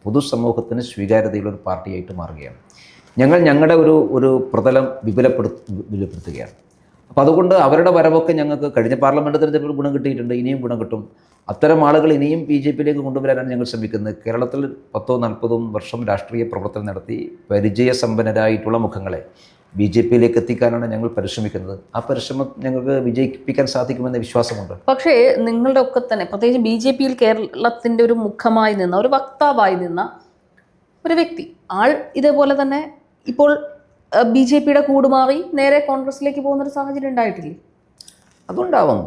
പൊതുസമൂഹത്തിന് സ്വീകാര്യതയുള്ള ഒരു പാർട്ടിയായിട്ട് മാറുകയാണ്. ഞങ്ങളുടെ ഒരു പ്രതലം വിപുലപ്പെടുത്തുകയാണ്. അപ്പോൾ അതുകൊണ്ട് അവരുടെ വരവൊക്കെ ഞങ്ങൾക്ക് കഴിഞ്ഞ പാർലമെൻറ്റ് തെരഞ്ഞെടുപ്പിൽ ഗുണം കിട്ടിയിട്ടുണ്ട്, ഇനിയും ഗുണം കിട്ടും. അത്തരം ആളുകൾ ഇനിയും BJP-യിലേക്ക് കൊണ്ടുവരാനാണ് ഞങ്ങൾ ശ്രമിക്കുന്നത്. കേരളത്തിൽ 10-40 വർഷം രാഷ്ട്രീയ പ്രവർത്തനം നടത്തി പരിചയസമ്പന്നരായിട്ടുള്ള മുഖങ്ങളെ BJP-യിലേക്ക് എത്തിക്കാനാണ് ഞങ്ങൾ പരിശ്രമിക്കുന്നത്. ആ പരിശ്രമം ഞങ്ങൾക്ക് വിജയിപ്പിക്കാൻ സാധിക്കുമെന്ന വിശ്വാസമുണ്ട്. പക്ഷേ നിങ്ങളുടെ ഒക്കെ തന്നെ പ്രത്യേകിച്ച് BJP-യിൽ കേരളത്തിൻ്റെ ഒരു മുഖമായി നിന്ന, ഒരു വക്താവായി നിന്ന ഒരു വ്യക്തി ഇതേപോലെ തന്നെ ഇപ്പോൾ BJP-യുടെ കൂടുമാറി നേരെ കോൺഗ്രസിലേക്ക് പോകുന്നൊരു സാഹചര്യം ഉണ്ടായിട്ടില്ലേ? അതുണ്ടാവും.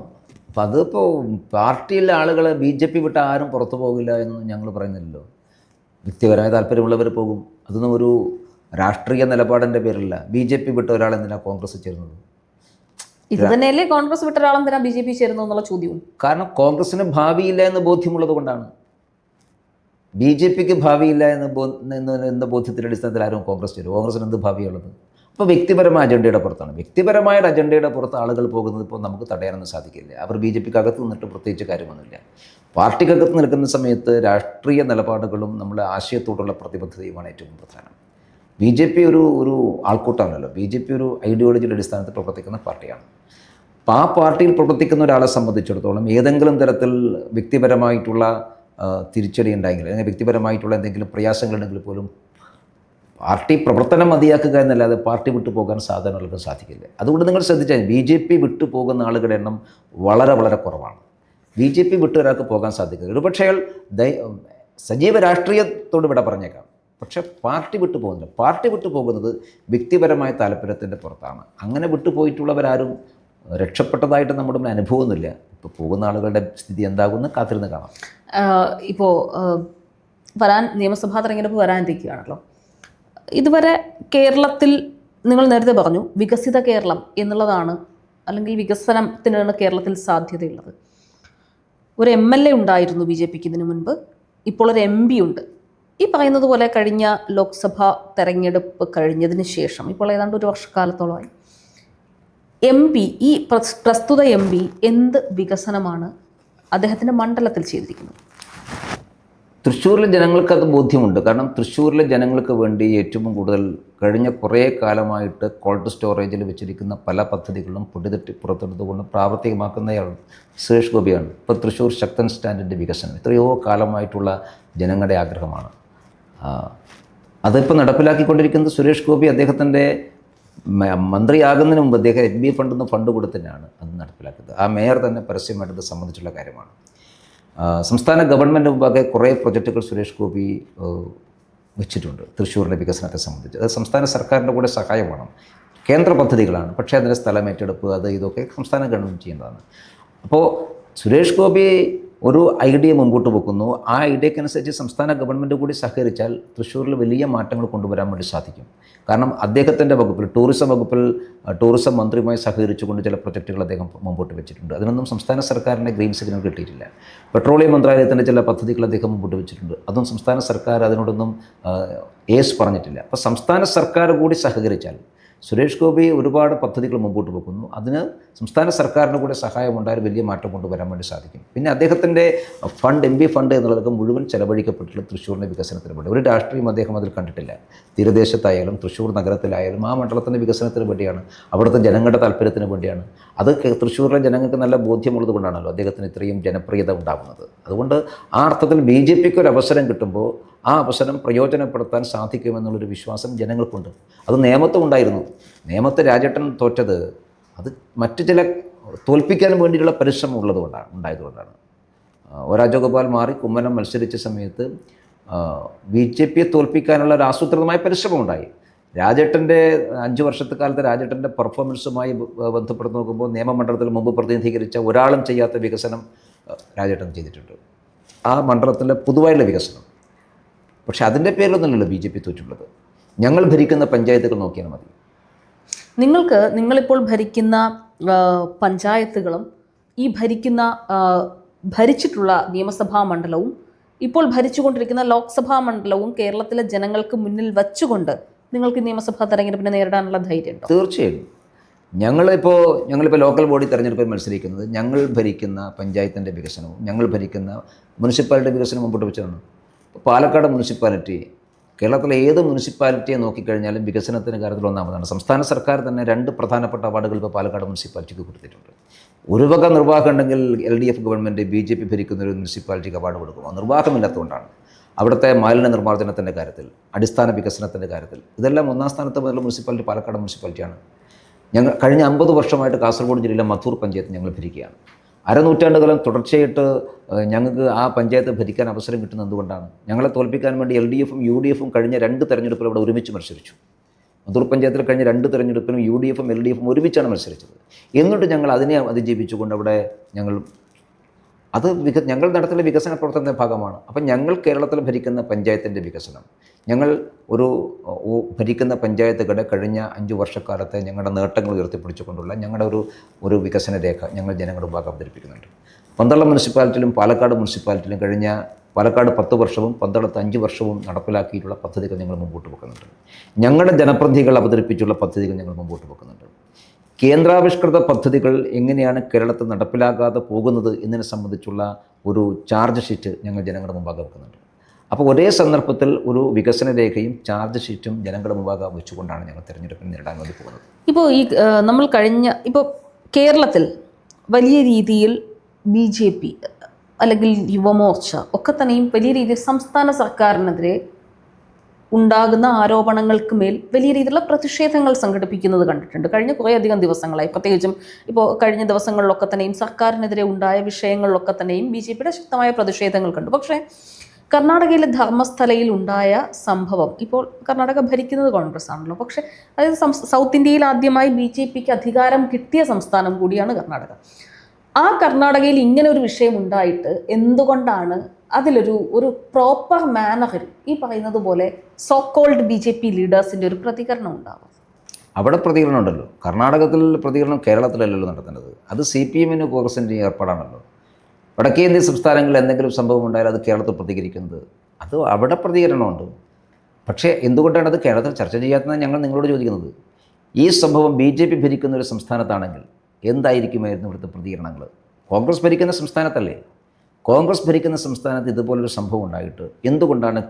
അപ്പം അതിപ്പോൾ പാർട്ടിയിലെ ആളുകൾ BJP വിട്ട് ആരും പുറത്തു പോകില്ല എന്നൊന്നും ഞങ്ങൾ പറയുന്നില്ലല്ലോ. വ്യക്തിപരമായ താല്പര്യമുള്ളവർ പോകും. അതൊന്നും ഒരു രാഷ്ട്രീയ നിലപാടിൻ്റെ പേരില്ല. BJP വിട്ട ഒരാളെന്തിനാണ് കോൺഗ്രസ് ചേരുന്നത്? ഇത് തന്നെയല്ലേ കോൺഗ്രസ് വിട്ട ഒരാളെന്തിനാണ് BJP ചേരുന്നത് എന്നുള്ള ചോദ്യവും. കാരണം കോൺഗ്രസിന് ഭാവിയില്ല എന്ന് ബോധ്യമുള്ളത് കൊണ്ടാണ്. BJP-ക്ക് ഭാവിയില്ല എന്ന ബോധ്യത്തിൻ്റെ അടിസ്ഥാനത്തിൽ ആരും കോൺഗ്രസ് ചേരും. കോൺഗ്രസിന് എന്ത് ഭാവിയുള്ളത്? അപ്പോൾ വ്യക്തിപരമായ അജണ്ടയുടെ പുറത്താണ്. വ്യക്തിപരമായ അജണ്ടയുടെ പുറത്ത് ആളുകൾ പോകുന്നത് ഇപ്പോൾ നമുക്ക് തടയാനൊന്നും സാധിക്കില്ല. അവർ BJP-ക്ക് അകത്ത് നിന്നിട്ട് പ്രത്യേകിച്ച് കാര്യമൊന്നുമില്ല. പാർട്ടിക്കകത്ത് നിൽക്കുന്ന സമയത്ത് രാഷ്ട്രീയ നിലപാടുകളും നമ്മുടെ ആശയത്തോടുള്ള പ്രതിബദ്ധതയുമാണ് ഏറ്റവും പ്രധാനം. BJP ഒരു ആൾക്കൂട്ടമല്ലല്ലോ. BJP ഒരു ഐഡിയോളജിയുടെ അടിസ്ഥാനത്തിൽ പ്രവർത്തിക്കുന്ന പാർട്ടിയാണ്. അപ്പോൾ ആ പാർട്ടിയിൽ പ്രവർത്തിക്കുന്ന ഒരാളെ സംബന്ധിച്ചിടത്തോളം ഏതെങ്കിലും തരത്തിൽ വ്യക്തിപരമായിട്ടുള്ള തിരിച്ചടി ഉണ്ടായെങ്കിൽ, അല്ലെങ്കിൽ വ്യക്തിപരമായിട്ടുള്ള എന്തെങ്കിലും പ്രയാസങ്ങളുണ്ടെങ്കിൽ പോലും പാർട്ടി പ്രവർത്തനം മതിയാക്കുക എന്നല്ലാതെ പാർട്ടി വിട്ടു പോകാൻ സാധാരണ സാധിക്കില്ല. അതുകൊണ്ട് നിങ്ങൾ ശ്രദ്ധിച്ചാൽ BJP വിട്ടു പോകുന്ന ആളുകളുടെ എണ്ണം വളരെ വളരെ കുറവാണ്. BJP വിട്ട് ഒരാൾക്ക് പോകാൻ സാധിക്കില്ല. ഒരു പക്ഷേ അയാൾ സജീവ രാഷ്ട്രീയത്തോട് വിട പറഞ്ഞേക്കാം, പക്ഷേ പാർട്ടി വിട്ടു പോകുന്നില്ല. പാർട്ടി വിട്ടു പോകുന്നത് വ്യക്തിപരമായ താല്പര്യത്തിൻ്റെ പുറത്താണ്. അങ്ങനെ വിട്ടുപോയിട്ടുള്ളവരാരും രക്ഷപ്പെട്ടതായിട്ട് നമ്മുടെ മുന്നിൽ അനുഭവമൊന്നുമില്ല. ഇപ്പോൾ പോകുന്ന ആളുകളുടെ സ്ഥിതി എന്താകുമെന്ന് കാത്തിരുന്ന് കാണാം. ഇപ്പോൾ നിയമസഭാ തെരഞ്ഞെടുപ്പ് വരാനിരിക്കുകയാണല്ലോ. ഇതുവരെ കേരളത്തിൽ നിങ്ങൾ നേരത്തെ പറഞ്ഞു വികസിത കേരളം എന്നുള്ളതാണ്, അല്ലെങ്കിൽ വികസനത്തിനാണ് കേരളത്തിൽ സാധ്യതയുള്ളത്. ഒരു MLA ഉണ്ടായിരുന്നു BJP-ക്ക് ഇതിനു മുൻപ്, ഇപ്പോൾ ഒരു MP ഉണ്ട്. ഈ പറയുന്നത് പോലെ കഴിഞ്ഞ ലോക്സഭാ തെരഞ്ഞെടുപ്പ് കഴിഞ്ഞതിന് ശേഷം ഇപ്പോൾ ഏതാണ്ട് ഒരു വർഷക്കാലത്തോളമായി MP, ഈ പ്രസ്തുത MP എന്ത് വികസനമാണ് അദ്ദേഹത്തിൻ്റെ മണ്ഡലത്തിൽ ചെയ്തിരിക്കുന്നത്? തൃശ്ശൂരിലെ ജനങ്ങൾക്ക് അത് ബോധ്യമുണ്ട്. കാരണം തൃശ്ശൂരിലെ ജനങ്ങൾക്ക് വേണ്ടി ഏറ്റവും കൂടുതൽ കഴിഞ്ഞ കുറേ കാലമായിട്ട് കോൾഡ് സ്റ്റോറേജിൽ വെച്ചിരിക്കുന്ന പല പദ്ധതികളും പൊടിതട്ടി പുറത്തെടുത്തുകൊണ്ട് പ്രാവർത്തികമാക്കുന്നയാൾ സുരേഷ് ഗോപിയാണ്. ഇപ്പോൾ തൃശ്ശൂർ ശക്തൻ സ്റ്റാൻഡിൻ്റെ വികസനം എത്രയോ കാലമായിട്ടുള്ള ജനങ്ങളുടെ ആഗ്രഹമാണ്. അതിപ്പോൾ നടപ്പിലാക്കിക്കൊണ്ടിരിക്കുന്നത് സുരേഷ് ഗോപി അദ്ദേഹത്തിൻ്റെ മന്ത്രിയാകുന്നതിന് മുമ്പ് അദ്ദേഹം FB ഫണ്ടിൽ നിന്ന് ഫണ്ട് കൊടുത്തിട്ടാണ് അത് നടപ്പിലാക്കുന്നത്. ആ മേയർ തന്നെ പരസ്യമായിട്ട് ഇത് സംബന്ധിച്ചുള്ള കാര്യമാണ്. സംസ്ഥാന ഗവൺമെൻറ് മുമ്പാകെ കുറേ പ്രൊജക്റ്റുകൾ സുരേഷ് ഗോപി വെച്ചിട്ടുണ്ട് തൃശ്ശൂരിൻ്റെ വികസനത്തെ സംബന്ധിച്ച്. അത് സംസ്ഥാന സർക്കാരിൻ്റെ കൂടെ സഹായം വേണം. കേന്ദ്ര പദ്ധതികളാണ്, പക്ഷേ അതിൻ്റെ സ്ഥലം ഏറ്റെടുപ്പ് ഇതൊക്കെ സംസ്ഥാന ഗവൺമെൻറ് ചെയ്യേണ്ടതാണ്. അപ്പോൾ സുരേഷ് ഗോപി ഒരു ഐഡിയ മുമ്പോട്ട് വെക്കുന്നു. ആ ഐഡിയക്കനുസരിച്ച് സംസ്ഥാന ഗവൺമെൻറ് കൂടി സഹകരിച്ചാൽ തൃശ്ശൂരിൽ വലിയ മാറ്റങ്ങൾ കൊണ്ടുവരാൻ വേണ്ടി സാധിക്കും. കാരണം അദ്ദേഹത്തിൻ്റെ വകുപ്പിൽ ടൂറിസം വകുപ്പിൽ ടൂറിസം മന്ത്രിയുമായി സഹകരിച്ചുകൊണ്ട് ചില പ്രൊജക്റ്റുകൾ അദ്ദേഹം മുമ്പോട്ട് വെച്ചിട്ടുണ്ട്. അതിനൊന്നും സംസ്ഥാന സർക്കാരിൻ്റെ ഗ്രീൻ സിഗ്നൽ കിട്ടിയിട്ടില്ല. പെട്രോളിയം മന്ത്രാലയത്തിൻ്റെ ചില പദ്ധതികൾ അദ്ദേഹം മുമ്പോട്ട് വെച്ചിട്ടുണ്ട്. അതും സംസ്ഥാന സർക്കാർ അതിനോടൊന്നും യേസ് പറഞ്ഞിട്ടില്ല. അപ്പോൾ സംസ്ഥാന സർക്കാർ കൂടി സഹകരിച്ചാൽ സുരേഷ് ഗോപി ഒരുപാട് പദ്ധതികൾ മുമ്പോട്ട് വെക്കുന്നു. അതിന് സംസ്ഥാന സർക്കാരിന് കൂടെ സഹായമുണ്ടായാൽ വലിയ മാറ്റം കൊണ്ടുവരാൻ വേണ്ടി സാധിക്കും. പിന്നെ അദ്ദേഹത്തിൻ്റെ ഫണ്ട് MB ഫണ്ട് എന്നുള്ളത് മുഴുവൻ ചെലവഴിക്കപ്പെട്ടിട്ടുള്ള തൃശ്ശൂരിൻ്റെ വികസനത്തിന് വേണ്ടി. ഒരു രാഷ്ട്രീയം അദ്ദേഹം അതിൽ കണ്ടിട്ടില്ല. തീരദേശത്തായാലും തൃശ്ശൂർ നഗരത്തിലായാലും ആ മണ്ഡലത്തിൻ്റെ വികസനത്തിന് വേണ്ടിയാണ്, അവിടുത്തെ ജനങ്ങളുടെ താല്പര്യത്തിന് വേണ്ടിയാണ്. അത് തൃശ്ശൂരിലെ ജനങ്ങൾക്ക് നല്ല ബോധ്യമുള്ളത് കൊണ്ടാണല്ലോ അദ്ദേഹത്തിന് ഇത്രയും ജനപ്രിയത ഉണ്ടാകുന്നത്. അതുകൊണ്ട് ആ അർത്ഥത്തിൽ BJPക്ക് ഒരു അവസരം കിട്ടുമ്പോൾ ആ അവസരം പ്രയോജനപ്പെടുത്താൻ സാധിക്കുമെന്നുള്ളൊരു വിശ്വാസം ജനങ്ങൾക്കുണ്ട്. അത് നേമത്തും ഉണ്ടായിരുന്നു. നേമത്ത് രാജേട്ടൻ തോറ്റത് അത് മറ്റു ചില തോൽപ്പിക്കാൻ വേണ്ടിയിട്ടുള്ള പരിശ്രമം ഉണ്ടായതുകൊണ്ടാണ്. രാജഗോപാൽ മാറി കുമ്മനം മത്സരിച്ച സമയത്ത് BJPയെ തോൽപ്പിക്കാനുള്ള ഒരു ആസൂത്രിതമായ പരിശ്രമം ഉണ്ടായി. രാജേട്ടൻ്റെ 5 വർഷത്തെ കാലത്തെ രാജേട്ടൻ്റെ പെർഫോമൻസുമായി ബന്ധപ്പെട്ട് നോക്കുമ്പോൾ നിയമമണ്ഡലത്തിൽ മുമ്പ് പ്രതിനിധീകരിച്ച ഒരാളും ചെയ്യാത്ത വികസനം രാജേട്ടൻ ചെയ്തിട്ടുണ്ട്. ആ മണ്ഡലത്തിലെ പൊതുവായുള്ള വികസനം. പക്ഷെ അതിൻ്റെ പേരിലൊന്നുമല്ലല്ലോ BJP തോറ്റുള്ളത്. ഞങ്ങൾ ഭരിക്കുന്ന പഞ്ചായത്തുകൾ നോക്കിയാൽ മതി. നിങ്ങളിപ്പോൾ ഭരിക്കുന്ന പഞ്ചായത്തുകളും ഈ ഭരിച്ചിട്ടുള്ള നിയമസഭാ മണ്ഡലവും ഇപ്പോൾ ഭരിച്ചുകൊണ്ടിരിക്കുന്ന ലോക്സഭാ മണ്ഡലവും കേരളത്തിലെ ജനങ്ങൾക്ക് മുന്നിൽ വച്ചുകൊണ്ട് നിങ്ങൾക്ക് നിയമസഭാ തെരഞ്ഞെടുപ്പിനെ നേരിടാനുള്ള ധൈര്യമുണ്ടോ? തീർച്ചയായും. ഞങ്ങളിപ്പോൾ ലോക്കൽ ബോഡി തെരഞ്ഞെടുപ്പിൽ മത്സരിക്കുന്നത് ഞങ്ങൾ ഭരിക്കുന്ന പഞ്ചായത്തിൻ്റെ വികസനവും ഞങ്ങൾ ഭരിക്കുന്ന മുനിസിപ്പാലിറ്റി വികസനം മുമ്പോട്ട് വെച്ചാണ്. പാലക്കാട് മുനിസിപ്പാലിറ്റി കേരളത്തിലെ ഏത് മുനിസിപ്പാലിറ്റിയെ നോക്കിക്കഴിഞ്ഞാലും വികസനത്തിൻ്റെ കാര്യത്തിൽ ഒന്നാമതാണ്. സംസ്ഥാന സർക്കാർ തന്നെ 2 പ്രധാനപ്പെട്ട അവാർഡുകൾ ഇപ്പോൾ പാലക്കാട് മുനിസിപ്പാലിറ്റിക്ക് കൊടുത്തിട്ടുണ്ട്. ഒരു വക നിർവാഹം ഉണ്ടെങ്കിൽ LDF ഗവൺമെൻറ് BJP ഭരിക്കുന്ന ഒരു മുനിസിപ്പാലിറ്റിക്ക് അവാർഡ് കൊടുക്കുമോ? നിർവാഹമില്ലാത്തതുകൊണ്ടാണ്. അവിടുത്തെ മാലിന്യ നിർമ്മാർജ്ജനത്തിൻ്റെ കാര്യത്തിൽ, അടിസ്ഥാന വികസനത്തിൻ്റെ കാര്യത്തിൽ ഇതെല്ലാം 1ാം സ്ഥാനത്ത് മുതലുള്ള മുനിസിപ്പാലിറ്റി പാലക്കാട് മുനിസിപ്പാലിറ്റിയാണ്. ഞങ്ങൾ കഴിഞ്ഞ 50 വർഷമായിട്ട് കാസർഗോഡ് ജില്ലയിലെ മധൂർ പഞ്ചായത്ത് ഞങ്ങൾ ഭരിക്കുകയാണ്. അരനൂറ്റാണ്ടുകാലം തുടർച്ചയായിട്ട് ഞങ്ങൾക്ക് ആ പഞ്ചായത്ത് ഭരിക്കാൻ അവസരം കിട്ടുന്നത് എന്തുകൊണ്ടാണ്? ഞങ്ങളെ തോൽപ്പിക്കാൻ വേണ്ടി LDFും UDFും കഴിഞ്ഞ 2 തെരഞ്ഞെടുപ്പിൽ അവിടെ ഒരുമിച്ച് മത്സരിച്ചു. മധൂർ പഞ്ചായത്തിൽ കഴിഞ്ഞ 2 തെരഞ്ഞെടുപ്പിലും UDFും LDFും ഒരുമിച്ചാണ് മത്സരിച്ചത്. എന്നിട്ട് ഞങ്ങൾ അതിനെ അതിജീവിച്ചുകൊണ്ട് അവിടെ ഞങ്ങൾ നടത്തുന്ന വികസന പ്രവർത്തനത്തിൻ്റെ ഭാഗമാണ്. അപ്പം ഞങ്ങൾ കേരളത്തിൽ ഭരിക്കുന്ന പഞ്ചായത്തിൻ്റെ വികസനം, ഞങ്ങൾ ഭരിക്കുന്ന പഞ്ചായത്തുകളുടെ കഴിഞ്ഞ 5 വർഷക്കാലത്തെ ഞങ്ങളുടെ നേട്ടങ്ങൾ ഉയർത്തിപ്പിടിച്ചുകൊണ്ടുള്ള ഞങ്ങളുടെ ഒരു വികസന രേഖ ഞങ്ങൾ ജനങ്ങളുടെ മുമ്പാകെ അവതരിപ്പിക്കുന്നുണ്ട്. പന്തളം മുനിസിപ്പാലിറ്റിയിലും പാലക്കാട് മുനിസിപ്പാലിറ്റിയിലും കഴിഞ്ഞ പാലക്കാട് 10 വർഷവും പന്തളത്ത് 5 വർഷവും നടപ്പിലാക്കിയിട്ടുള്ള പദ്ധതികൾ ഞങ്ങൾ മുമ്പോട്ട് വെക്കുന്നുണ്ട്. ഞങ്ങളുടെ ജനപ്രതിനിധികൾ അവതരിപ്പിച്ചുള്ള പദ്ധതികൾ ഞങ്ങൾ മുമ്പോട്ട് വെക്കുന്നുണ്ട്. കേന്ദ്രാവിഷ്കൃത പദ്ധതികൾ എങ്ങനെയാണ് കേരളത്തിൽ നടപ്പിലാകാതെ പോകുന്നത് എന്നതിനെ സംബന്ധിച്ചുള്ള ഒരു ചാർജ് ഷീറ്റ് ഞങ്ങൾ ജനങ്ങളുടെ മുമ്പാകെ വെക്കുന്നുണ്ട്. അപ്പോൾ ഒരേ സന്ദർഭത്തിൽ ഒരു വികസന രേഖയും ചാർജ് ഷീറ്റും ജനങ്ങളുടെ മുമ്പാകെ വെച്ചുകൊണ്ടാണ് ഞങ്ങൾ തിരഞ്ഞെടുപ്പിന് നേരിടാൻ വേണ്ടി പോകുന്നത്. ഇപ്പോൾ കേരളത്തിൽ വലിയ രീതിയിൽ BJP അല്ലെങ്കിൽ യുവമോർച്ച ഒക്കെ തന്നെയും വലിയ രീതിയിൽ സംസ്ഥാന സർക്കാരിനെതിരെ ഉണ്ടാകുന്ന ആരോപണങ്ങൾക്ക് മേൽ വലിയ രീതിയിലുള്ള പ്രതിഷേധങ്ങൾ സംഘടിപ്പിക്കുന്നത് കണ്ടിട്ടുണ്ട് കഴിഞ്ഞ കുറേയധികം ദിവസങ്ങളായി. പ്രത്യേകിച്ചും ഇപ്പോൾ കഴിഞ്ഞ ദിവസങ്ങളിലൊക്കെ തന്നെയും സർക്കാരിനെതിരെ ഉണ്ടായ വിഷയങ്ങളിലൊക്കെ തന്നെയും BJPയുടെ ശക്തമായ പ്രതിഷേധങ്ങൾ കണ്ടു. പക്ഷേ കർണാടകയിലെ ധർമ്മസ്ഥലയിൽ ഉണ്ടായ സംഭവം, ഇപ്പോൾ കർണാടക ഭരിക്കുന്നത് കോൺഗ്രസ് ആണല്ലോ, പക്ഷേ അതായത് സൗത്ത് ഇന്ത്യയിൽ ആദ്യമായി BJPക്ക് അധികാരം കിട്ടിയ സംസ്ഥാനം കൂടിയാണ് കർണാടക. ആ കർണാടകയിൽ ഇങ്ങനെ ഒരു വിഷയം ഉണ്ടായിട്ട് എന്തുകൊണ്ടാണ് അതിലൊരു പ്രോപ്പർ മാനറിൽ ഈ പറയുന്നത് പോലെ സോ കോൾഡ് BJP ലീഡേഴ്സിൻ്റെ ഒരു പ്രതികരണം ഉണ്ടാകും? അവിടെ പ്രതികരണം ഉണ്ടല്ലോ. കർണാടകത്തിൽ പ്രതികരണം കേരളത്തിലല്ലല്ലോ നടത്തുന്നത്. അത് CPM-നും കോൺഗ്രസിൻ്റെയും ഏർപ്പാടാണല്ലോ. വടക്കേന്ത്യൻ സംസ്ഥാനങ്ങളിൽ എന്തെങ്കിലും സംഭവം ഉണ്ടായാൽ അത് കേരളത്തിൽ പ്രതികരിക്കുന്നത്, അത് അവിടെ പ്രതികരണമുണ്ട്. പക്ഷേ എന്തുകൊണ്ടാണ് അത് കേരളത്തിൽ ചർച്ച ചെയ്യാത്തതെന്ന് ഞങ്ങൾ നിങ്ങളോട് ചോദിക്കുന്നത്. ഈ സംഭവം BJP ഭരിക്കുന്ന ഒരു സംസ്ഥാനത്താണെങ്കിൽ എന്തായിരിക്കുമായിരുന്നു ഇവിടുത്തെ പ്രതികരണങ്ങൾ? കോൺഗ്രസ് ഭരിക്കുന്ന സംസ്ഥാനത്തല്ലേ? കോൺഗ്രസ് ഭരിക്കുന്ന സംസ്ഥാനത്ത് ഇതുപോലൊരു സംഭവം ഉണ്ടായിട്ട് എന്തുകൊണ്ടാണ്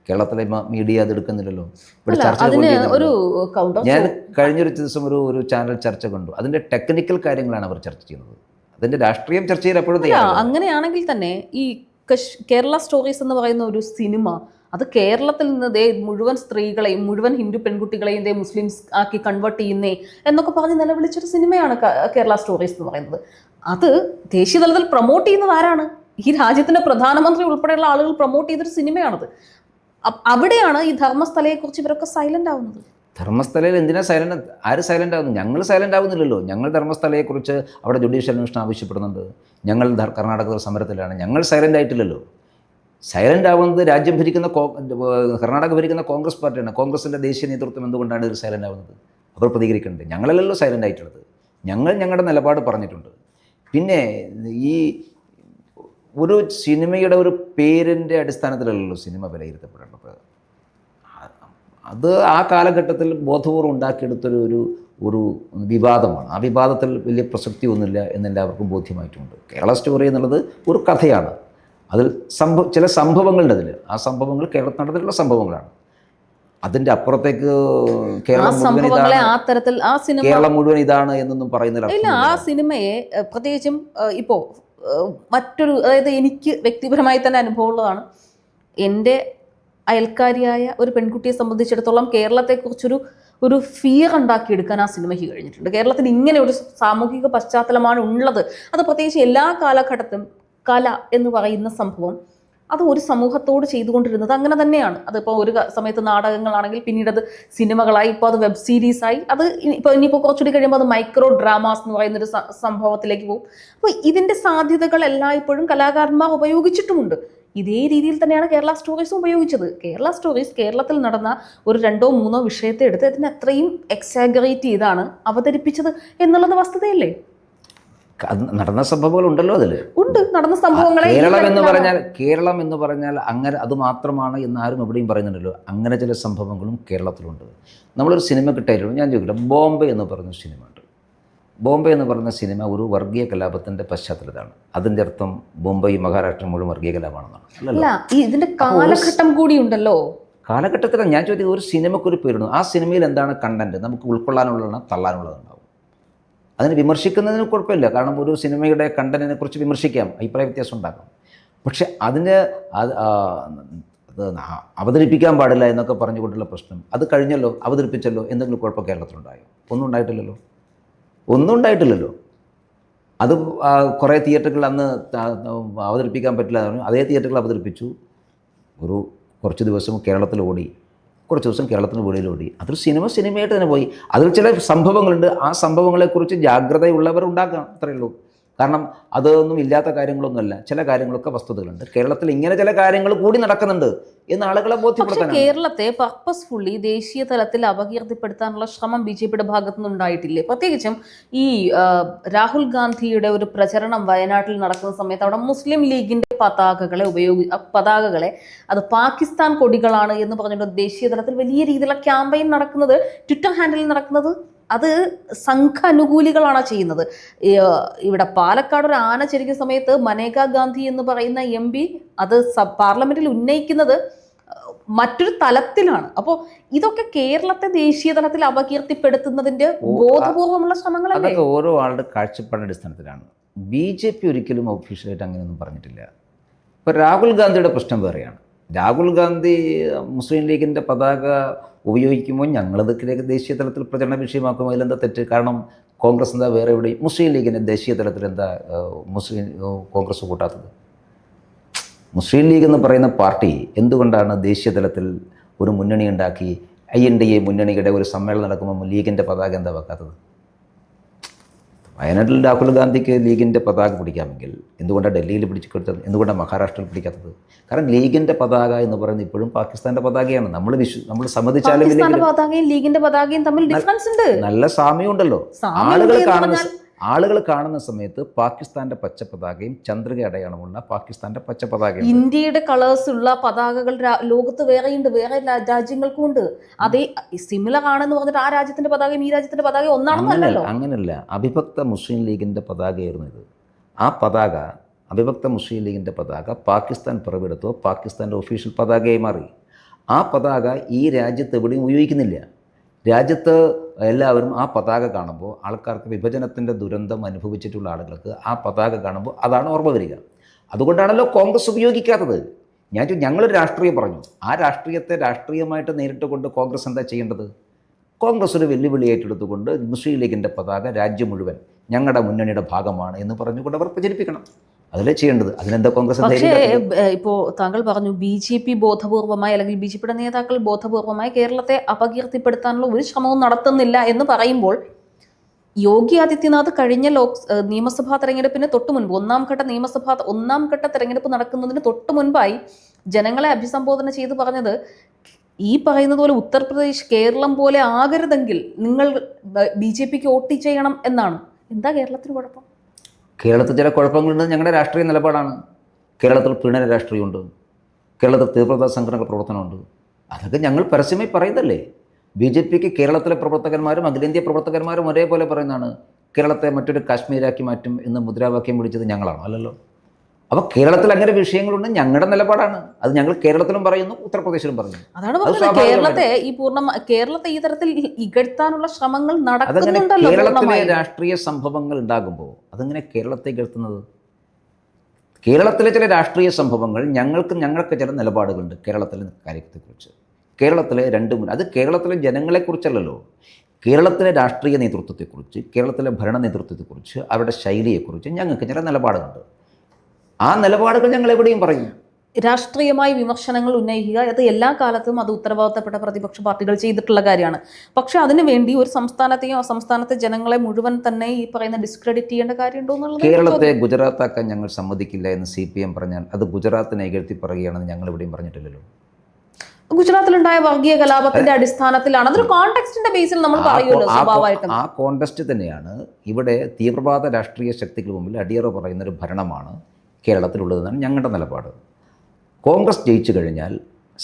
കേരളത്തിലെ മീഡിയ അതെടുക്കുന്നില്ലല്ലോ? ഇവിടെ ചർച്ച ഞാൻ കഴിഞ്ഞൊരു ദിവസം ഒരു ചാനൽ ചർച്ച കണ്ടു. അതിൻ്റെ ടെക്നിക്കൽ കാര്യങ്ങളാണ് അവർ ചർച്ച ചെയ്യുന്നത്. അതിൻ്റെ രാഷ്ട്രീയം ചർച്ച ചെയ്ത് എപ്പോഴും അങ്ങനെയാണെങ്കിൽ തന്നെ ഈ കേരള സ്റ്റോറീസ് എന്ന് പറയുന്ന ഒരു സിനിമ അത് കേരളത്തിൽ നിന്ന് ദേ മുഴുവൻ സ്ത്രീകളെയും മുഴുവൻ ഹിന്ദു പെൺകുട്ടികളെയും ദേ മുസ്ലിംസ് ആക്കി കൺവേർട്ട് ചെയ്യുന്നേ എന്നൊക്കെ പറഞ്ഞ് നിലവിളിച്ചൊരു സിനിമയാണ് കേരള സ്റ്റോറീസ് എന്ന് പറയുന്നത്. അത് ദേശീയ തലത്തിൽ പ്രൊമോട്ട് ചെയ്യുന്നത് ആരാണ്? ഈ രാജ്യത്തിന്റെ പ്രധാനമന്ത്രി ഉൾപ്പെടെയുള്ള ആളുകൾ പ്രൊമോട്ട് ചെയ്തൊരു സിനിമയാണത്. അവിടെയാണ് ഈ ധർമ്മസ്ഥലയെക്കുറിച്ച് ഇവരൊക്കെ സൈലന്റ് ആവുന്നത്. ധർമ്മസ്ഥലയിൽ എന്തിനാ സൈലന്റ്? ആര് സൈലന്റ് ആവുന്നു? ഞങ്ങൾ സൈലന്റ് ആവുന്നില്ലല്ലോ. ഞങ്ങൾ ധർമ്മസ്ഥലയെക്കുറിച്ച് അവിടെ ജുഡീഷ്യൽ അന്വേഷണം ആവശ്യപ്പെടുന്നുണ്ട്. ഞങ്ങൾ കർണാടക സമരത്തിലാണ്. ഞങ്ങൾ സൈലന്റ് ആയിട്ടില്ലല്ലോ. സൈലന്റ് ആവുന്നത് രാജ്യം ഭരിക്കുന്ന കർണാടക ഭരിക്കുന്ന കോൺഗ്രസ് പാർട്ടിയാണ്. കോൺഗ്രസിൻ്റെ ദേശീയ നേതൃത്വം എന്തുകൊണ്ടാണ് ഇത് സൈലന്റ് ആവുന്നത്? അവർ പ്രതികരിക്കേണ്ടത്. ഞങ്ങളല്ലല്ലോ സൈലന്റ് ആയിട്ടുള്ളത്. ഞങ്ങൾ ഞങ്ങളുടെ നിലപാട് പറഞ്ഞിട്ടുണ്ട്. പിന്നെ ഈ ഒരു സിനിമയുടെ ഒരു പേരിൻ്റെ അടിസ്ഥാനത്തിലല്ലല്ലോ സിനിമ വിലയിരുത്തപ്പെടേണ്ടത്. അത് ആ കാലഘട്ടത്തിൽ ബോധപൂർവ്വം ഉണ്ടാക്കിയെടുത്തൊരു ഒരു വിവാദമാണ്. ആ വിവാദത്തിൽ വലിയ പ്രസക്തി ഒന്നുമില്ല എന്നെല്ലാവർക്കും ബോധ്യമായിട്ടുണ്ട്. കേരള സ്റ്റോറി എന്നുള്ളത് ഒരു കഥയാണ്. അതിൽ ചില സംഭവങ്ങളുണ്ട്. അതിൽ ആ സംഭവങ്ങൾ കേരളത്തിൽ നടന്നിട്ടുള്ള സംഭവങ്ങളാണ്. അതിൻ്റെ അപ്പുറത്തേക്ക് കേരളം മുഴുവൻ ഇതാണ് എന്നൊന്നും പറയുന്നില്ല. ഇല്ല, ആ സിനിമയെ പ്രത്യേകിച്ചും ഇപ്പോൾ മറ്റൊരു, അതായത് എനിക്ക് വ്യക്തിപരമായി തന്നെ അനുഭവമുള്ളതാണ്. എൻ്റെ അയൽക്കാരിയായ ഒരു പെൺകുട്ടിയെ സംബന്ധിച്ചിടത്തോളം കേരളത്തെക്കുറിച്ചൊരു ഫിയർ ഉണ്ടാക്കിയെടുക്കാൻ ആ സിനിമയ്ക്ക് കഴിഞ്ഞിട്ടുണ്ട്. കേരളത്തിന് ഇങ്ങനെ ഒരു സാമൂഹിക പശ്ചാത്തലമാണ് ഉള്ളത്. അത് പ്രത്യേകിച്ച് എല്ലാ കാലഘട്ടത്തിലും കല എന്ന് പറയുന്ന സംഭവം അത് ഒരു സമൂഹത്തോട് ചെയ്തുകൊണ്ടിരുന്നത് അങ്ങനെ തന്നെയാണ്. അതിപ്പോൾ ഒരു സമയത്ത് നാടകങ്ങളാണെങ്കിൽ പിന്നീട് അത് സിനിമകളായി, ഇപ്പോൾ അത് വെബ് സീരീസായി, അത് ഇനിയിപ്പോൾ കുറച്ചുകൂടി കഴിയുമ്പോൾ അത് മൈക്രോ ഡ്രാമാസ് എന്ന് പറയുന്നൊരു സംഭവത്തിലേക്ക് പോകും. അപ്പോൾ ഇതിൻ്റെ സാധ്യതകൾ എല്ലായ്പ്പോഴും കലാകാരന്മാർ ഉപയോഗിച്ചിട്ടുമുണ്ട്. ഇതേ രീതിയിൽ തന്നെയാണ് കേരള സ്റ്റോറീസും ഉപയോഗിച്ചത്. കേരള സ്റ്റോറീസ് കേരളത്തിൽ നടന്ന ഒരു 2-3 വിഷയത്തെ എടുത്ത് അതിനെ അത്രയും എക്സാഗറേറ്റ് ചെയ്താണ് അവതരിപ്പിച്ചത് എന്നുള്ളത് വസ്തുതയല്ലേ? നടന്ന സംഭവങ്ങളുണ്ടല്ലോ അതിൽ. ഉണ്ട്, നടന്ന സംഭവങ്ങളെ കേരളം എന്ന് പറഞ്ഞാൽ അങ്ങനെ അത് മാത്രമാണ് എന്ന് ആരും എവിടെയും പറയുന്നുണ്ടല്ലോ. അങ്ങനെ ചില സംഭവങ്ങളും കേരളത്തിലുണ്ട്. നമ്മളൊരു സിനിമ കിട്ടായിരുന്നു. ഞാൻ ചോദിക്കട്ടെ, ബോംബെ എന്ന് പറയുന്ന സിനിമ ഉണ്ട്. ബോംബെ എന്ന് പറയുന്ന സിനിമ ഒരു വർഗീയ കലാപത്തിൻ്റെ പശ്ചാത്തലത്തിലാണ്. അതിൻ്റെ അർത്ഥം ബോംബെ മഹാരാഷ്ട്ര മുഴുവൻ വർഗീയ കലാപമാണെന്നാണ്? അല്ല, ഇതിൻ്റെ കാലഘട്ടം കൂടി ഉണ്ടല്ലോ. കാലഘട്ടത്തിലാണ് ഞാൻ ചോദിക്കുന്നത്. ഒരു സിനിമക്കൊരു പേരിടുന്നു. ആ സിനിമയിൽ എന്താണ് കണ്ടന്റ്? നമുക്ക് ഉൾക്കൊള്ളാനുള്ളതാണ്, തള്ളാനുള്ളതുണ്ടാവും. അതിന് വിമർശിക്കുന്നതിന് കുഴപ്പമില്ല. കാരണം ഒരു സിനിമയുടെ കണ്ടന്റിനെ കുറിച്ച് വിമർശിക്കാം, അഭിപ്രായ വ്യത്യാസം ഉണ്ടാക്കാം. പക്ഷെ അതിന് അവതരിപ്പിക്കാൻ പാടില്ല എന്നൊക്കെ പറഞ്ഞുകൊണ്ടുള്ള പ്രശ്നം അത് കഴിഞ്ഞല്ലോ, അവതരിപ്പിച്ചല്ലോ. എന്തെങ്കിലും കുഴപ്പം കേരളത്തിലുണ്ടായോ? ഒന്നും ഉണ്ടായിട്ടില്ലല്ലോ. അത് കുറേ തിയേറ്ററുകൾ അന്ന് അവതരിപ്പിക്കാൻ പറ്റില്ല എന്ന് പറഞ്ഞു. അതേ തിയേറ്ററുകൾ അവതരിപ്പിച്ചു. കുറച്ച് ദിവസം കേരളത്തിൽ ഓടി, കുറച്ച് ദിവസം കേരളത്തിന് വെളിയിൽ ഓടി. അതൊരു സിനിമയായിട്ട് തന്നെ പോയി. അതിൽ ചില സംഭവങ്ങളുണ്ട്. ആ സംഭവങ്ങളെക്കുറിച്ച് ജാഗ്രതയുള്ളവർ ഉണ്ടാക്കാം, അത്രയേ ഉള്ളൂ. കാരണം അതൊന്നും ഇല്ലാത്ത കാര്യങ്ങളൊന്നുമല്ല. ചില കാര്യങ്ങളൊക്കെ വസ്തുതകളുണ്ട്. കേരളത്തിൽ ഇങ്ങനെ ചില കാര്യങ്ങൾ കൂടി നടക്കുന്നുണ്ട് എന്ന് ആളുകളെ ബോധ്യപ്പെടുത്താൻ. കേരളത്തെ പർപ്പസ്ഫുള്ളി ദേശീയ തലത്തിൽ അപകീർത്തിപ്പെടുത്താനുള്ള ശ്രമം BJPയുടെ ഭാഗത്തു നിന്നുണ്ടായിട്ടില്ലേ? പ്രത്യേകിച്ചും ഈ രാഹുൽ ഗാന്ധിയുടെ ഒരു പ്രചരണം വയനാട്ടിൽ നടക്കുന്ന സമയത്ത് അവിടെ മുസ്ലിം ലീഗിന്റെ പതാകകളെ അത് പാകിസ്ഥാൻ കൊടികളാണ് എന്ന് പറഞ്ഞിട്ട് ദേശീയ തലത്തിൽ വലിയ രീതിയിലുള്ള ക്യാമ്പയിൻ നടക്കുന്നത്, ട്വിറ്റർ ഹാൻഡിൽ നടക്കുന്നത്, അത് സംഘ അനുകൂലികളാണ് ചെയ്യുന്നത്. ഇവിടെ പാലക്കാട് ഒരു ആന ചെരിക്കുന്ന സമയത്ത് മനേകാ ഗാന്ധി എന്ന് പറയുന്ന MP അത് പാർലമെന്റിൽ ഉന്നയിക്കുന്നത് മറ്റൊരു തലത്തിലാണ്. അപ്പോൾ ഇതൊക്കെ കേരളത്തെ ദേശീയ തലത്തിൽ അപകീർത്തിപ്പെടുത്തുന്നതിന്റെ ബോധപൂർവമുള്ള ശ്രമങ്ങളല്ലേ? അതൊക്കെ ഓരോ ആളുടെ കാഴ്ചപ്പാടിന്റെ അടിസ്ഥാനത്തിലാണ്. BJP ഒരിക്കലും ഒഫീഷ്യലായിട്ട് അങ്ങനെയൊന്നും പറഞ്ഞിട്ടില്ല. ഇപ്പോൾ രാഹുൽ ഗാന്ധിയുടെ പ്രശ്നം വേറെയാണ്. രാഹുൽ ഗാന്ധി മുസ്ലിം ലീഗിൻ്റെ പതാക ഉപയോഗിക്കുമ്പോൾ ഞങ്ങളത് ദേശീയ തലത്തിൽ പ്രചരണ വിഷയമാക്കും. അതിലെന്താ തെറ്റ്? കാരണം കോൺഗ്രസ് എന്താ വേറെ എവിടെയും മുസ്ലിം ലീഗിൻ്റെ ദേശീയ തലത്തിൽ എന്താ കോൺഗ്രസ് കൂട്ടാത്തത്? മുസ്ലിം ലീഗ് എന്ന് പറയുന്ന പാർട്ടി എന്തുകൊണ്ടാണ് ദേശീയ തലത്തിൽ ഒരു മുന്നണി ഉണ്ടാക്കി INDA മുന്നണിയുടെ ഒരു സമ്മേളനം നടക്കുമ്പോൾ ലീഗിൻ്റെ പതാക എന്താ വെക്കാത്തത്? വയനാട്ടിൽ രാഹുൽ ഗാന്ധിക്ക് ലീഗിൻ്റെ പതാക പിടിക്കാമെങ്കിൽ എന്തുകൊണ്ടാണ് ഡൽഹിയിൽ പിടിച്ചെടുത്തത്? എന്തുകൊണ്ടാണ് മഹാരാഷ്ട്രയിൽ പിടിക്കാത്തത്? കാരണം ലീഗിൻ്റെ പതാക എന്ന് പറയുന്നത് ഇപ്പോഴും പാകിസ്ഥാൻ്റെ പതാകയാണ്. നമ്മൾ സമ്മതിച്ചാലും ലീഗിന്റെ പതാകയും തമ്മിൽ ഡിഫറൻസ് ഉണ്ട്, നല്ല സാമ്യമുണ്ടല്ലോ. ആളുകൾ കാണുന്ന സമയത്ത് പാകിസ്ഥാന്റെ പച്ച പതാകയും ചന്ദ്രിക അടയാളമുള്ള പാകിസ്ഥാന്റെ പച്ച പതാകയും ഇന്ത്യയുടെ കളേഴ്സ് ഉള്ള പതാകകൾ ലോകത്ത് വേറെയുണ്ട്, വേറെ രാജ്യങ്ങൾക്കും ഉണ്ട്. അതേ സിമിലർ ആണെന്ന് പറഞ്ഞിട്ട് ആ രാജ്യത്തിന്റെ പതാകയും ഈ രാജ്യത്തിന്റെ പതാകയും ഒന്നാണെന്നല്ലോ. അങ്ങനെയല്ല. അവിഭക്ത മുസ്ലിം ലീഗിന്റെ പതാകയായിരുന്നു ഇത്. ആ പതാക, അവിഭക്ത മുസ്ലിം ലീഗിന്റെ പതാക പാകിസ്ഥാൻ പിറവിയെടുത്തോ പാകിസ്ഥാന്റെ ഒഫീഷ്യൽ പതാകയായി മാറി. ആ പതാക ഈ രാജ്യത്ത് എവിടെയും ഉപയോഗിക്കുന്നില്ല. രാജ്യത്ത് എല്ലാവരും ആ പതാക കാണുമ്പോൾ ആൾക്കാർക്ക് വിഭജനത്തിൻ്റെ ദുരന്തം അനുഭവിച്ചിട്ടുള്ള ആളുകൾക്ക് ആ പതാക കാണുമ്പോൾ അതാണ് ഓർമ്മ വരിക. അതുകൊണ്ടാണല്ലോ കോൺഗ്രസ് ഉപയോഗിക്കാത്തത്. ഞങ്ങളൊരു രാഷ്ട്രീയം പറഞ്ഞു. ആ രാഷ്ട്രീയത്തെ രാഷ്ട്രീയമായിട്ട് നേരിട്ട് കൊണ്ട് കോൺഗ്രസ് എന്താ ചെയ്യേണ്ടത്? കോൺഗ്രസ് ഒരു വെല്ലുവിളി ഏറ്റെടുത്തുകൊണ്ട് മുസ്ലിം ലീഗിൻ്റെ പതാക രാജ്യം മുഴുവൻ ഞങ്ങളുടെ മുന്നണിയുടെ ഭാഗമാണ് എന്ന് പറഞ്ഞുകൊണ്ട് അവർ പ്രചരിപ്പിക്കണം. അതിലേ ചെയ്യേണ്ടത്. അതിനെന്താ കോൺഗ്രസ്? പക്ഷേ ഇപ്പോൾ താങ്കൾ പറഞ്ഞു BJP ബോധപൂർവമായി അല്ലെങ്കിൽ BJPയുടെ നേതാക്കൾ ബോധപൂർവമായി കേരളത്തെ അപകീർത്തിപ്പെടുത്താനുള്ള ഒരു ശ്രമവും നടത്തുന്നില്ല എന്ന് പറയുമ്പോൾ യോഗി ആദിത്യനാഥ് കഴിഞ്ഞ നിയമസഭാ തെരഞ്ഞെടുപ്പിന് തൊട്ട് മുൻപ് ഒന്നാം ഘട്ട തെരഞ്ഞെടുപ്പ് നടക്കുന്നതിന് തൊട്ട് മുൻപായി ജനങ്ങളെ അഭിസംബോധന ചെയ്ത് പറഞ്ഞത് ഈ പറയുന്നത് പോലെ ഉത്തർപ്രദേശ് കേരളം പോലെ ആകരുതെങ്കിൽ നിങ്ങൾ BJPക്ക് വോട്ട് ചെയ്യണം എന്നാണ്. എന്താ കേരളത്തിന് കുഴപ്പം? കേരളത്തിൽ ചില കുഴപ്പങ്ങളുണ്ട്. ഞങ്ങളുടെ രാഷ്ട്രീയ നിലപാടാണ്. കേരളത്തിൽ പീഡന രാഷ്ട്രീയമുണ്ട്, കേരളത്തിൽ തീവ്രവാദ സംഘടനകൾ പ്രവർത്തനമുണ്ട്. അതൊക്കെ ഞങ്ങൾ പരസ്യമായി പറയുന്നതല്ലേ. BJPക്ക് കേരളത്തിലെ പ്രവർത്തകന്മാരും അഖിലേന്ത്യാ പ്രവർത്തകന്മാരും ഒരേപോലെ പറയുന്നതാണ് കേരളത്തെ മറ്റൊരു കാശ്മീരാക്കി മാറ്റും എന്ന് മുദ്രാവാക്യം വിളിച്ചത് ഞങ്ങളാണോ? അല്ലല്ലോ. അപ്പോൾ കേരളത്തിൽ അങ്ങനെ വിഷയങ്ങളുണ്ട്. ഞങ്ങളുടെ നിലപാടാണ് അത്. ഞങ്ങൾ കേരളത്തിലും പറയുന്നു, ഉത്തർപ്രദേശിലും പറയുന്നു. അതാണ് പറഞ്ഞത്. കേരളത്തെ ഈ തരത്തിൽ ഇകഴ്ത്താനുള്ള ശ്രമങ്ങൾ നടക്കുന്നുണ്ടല്ലോ. കേരളത്തിലെ രാഷ്ട്രീയ സംഭവങ്ങൾ ഉണ്ടാകുമ്പോൾ അതെങ്ങനെ കേരളത്തെ ഇകഴ്ത്തുന്നത്? കേരളത്തിലെ ചില രാഷ്ട്രീയ സംഭവങ്ങൾ ഞങ്ങൾക്ക് ചില നിലപാടുകളുണ്ട് കേരളത്തിലെ കാര്യത്തെക്കുറിച്ച്. കേരളത്തിലെ അത് കേരളത്തിലെ ജനങ്ങളെക്കുറിച്ചല്ലല്ലോ, കേരളത്തിലെ രാഷ്ട്രീയ നേതൃത്വത്തെക്കുറിച്ച്, കേരളത്തിലെ ഭരണ നേതൃത്വത്തെക്കുറിച്ച്, അവരുടെ ശൈലിയെക്കുറിച്ച് ഞങ്ങൾക്ക് ചില നിലപാടുകളുണ്ട്. ആ നിലപാടുകൾ ഞങ്ങൾ എവിടെയും പറയും. രാഷ്ട്രീയമായി വിമർശനങ്ങൾ ഉന്നയിക്കുക, അത് എല്ലാ കാലത്തും അത് ഉത്തരവാദിത്തപ്പെട്ട പ്രതിപക്ഷ പാർട്ടികൾ ചെയ്തിട്ടുള്ള കാര്യമാണ്. പക്ഷെ അതിനുവേണ്ടി ഒരു സംസ്ഥാനത്തെ ജനങ്ങളെ മുഴുവൻ തന്നെ ഈ പറയുന്ന ഡിസ്ക്രെഡിറ്റ് ചെയ്യേണ്ട കാര്യമുണ്ടോ എന്നുള്ളത്. കേരളത്തെ ഗുജറാത്താക്കാൻ ഞങ്ങൾ സമ്മതിക്കില്ല എന്ന് CPM പറഞ്ഞാൽ അത് ഗുജറാത്തിനെ ഇകഴ്ത്തി പറയുകയാണെന്ന് ഞങ്ങൾ എവിടെയും പറഞ്ഞിട്ടില്ലല്ലോ. ഗുജറാത്തിലുണ്ടായ വർഗീയ കലാപത്തിന്റെ അടിസ്ഥാനത്തിലാണ്, അതൊരു കോണ്ടെക്സ്റ്റിന്റെ ബേസിൽ നമ്മൾ പറയുമല്ലോ സ്വാഭാവികമായിട്ടും. ആ കോണ്ടെക്സ്റ്റ് തന്നെയാണ് ഇവിടെ തീവ്രവാദ രാഷ്ട്രീയ ശക്തികൾ മുമ്പിൽ അടിയറ പറയുന്നൊരു ഭരണമാണ് കേരളത്തിലുള്ളതെന്നാണ് ഞങ്ങളുടെ നിലപാട്. കോൺഗ്രസ് ജയിച്ചു കഴിഞ്ഞാൽ,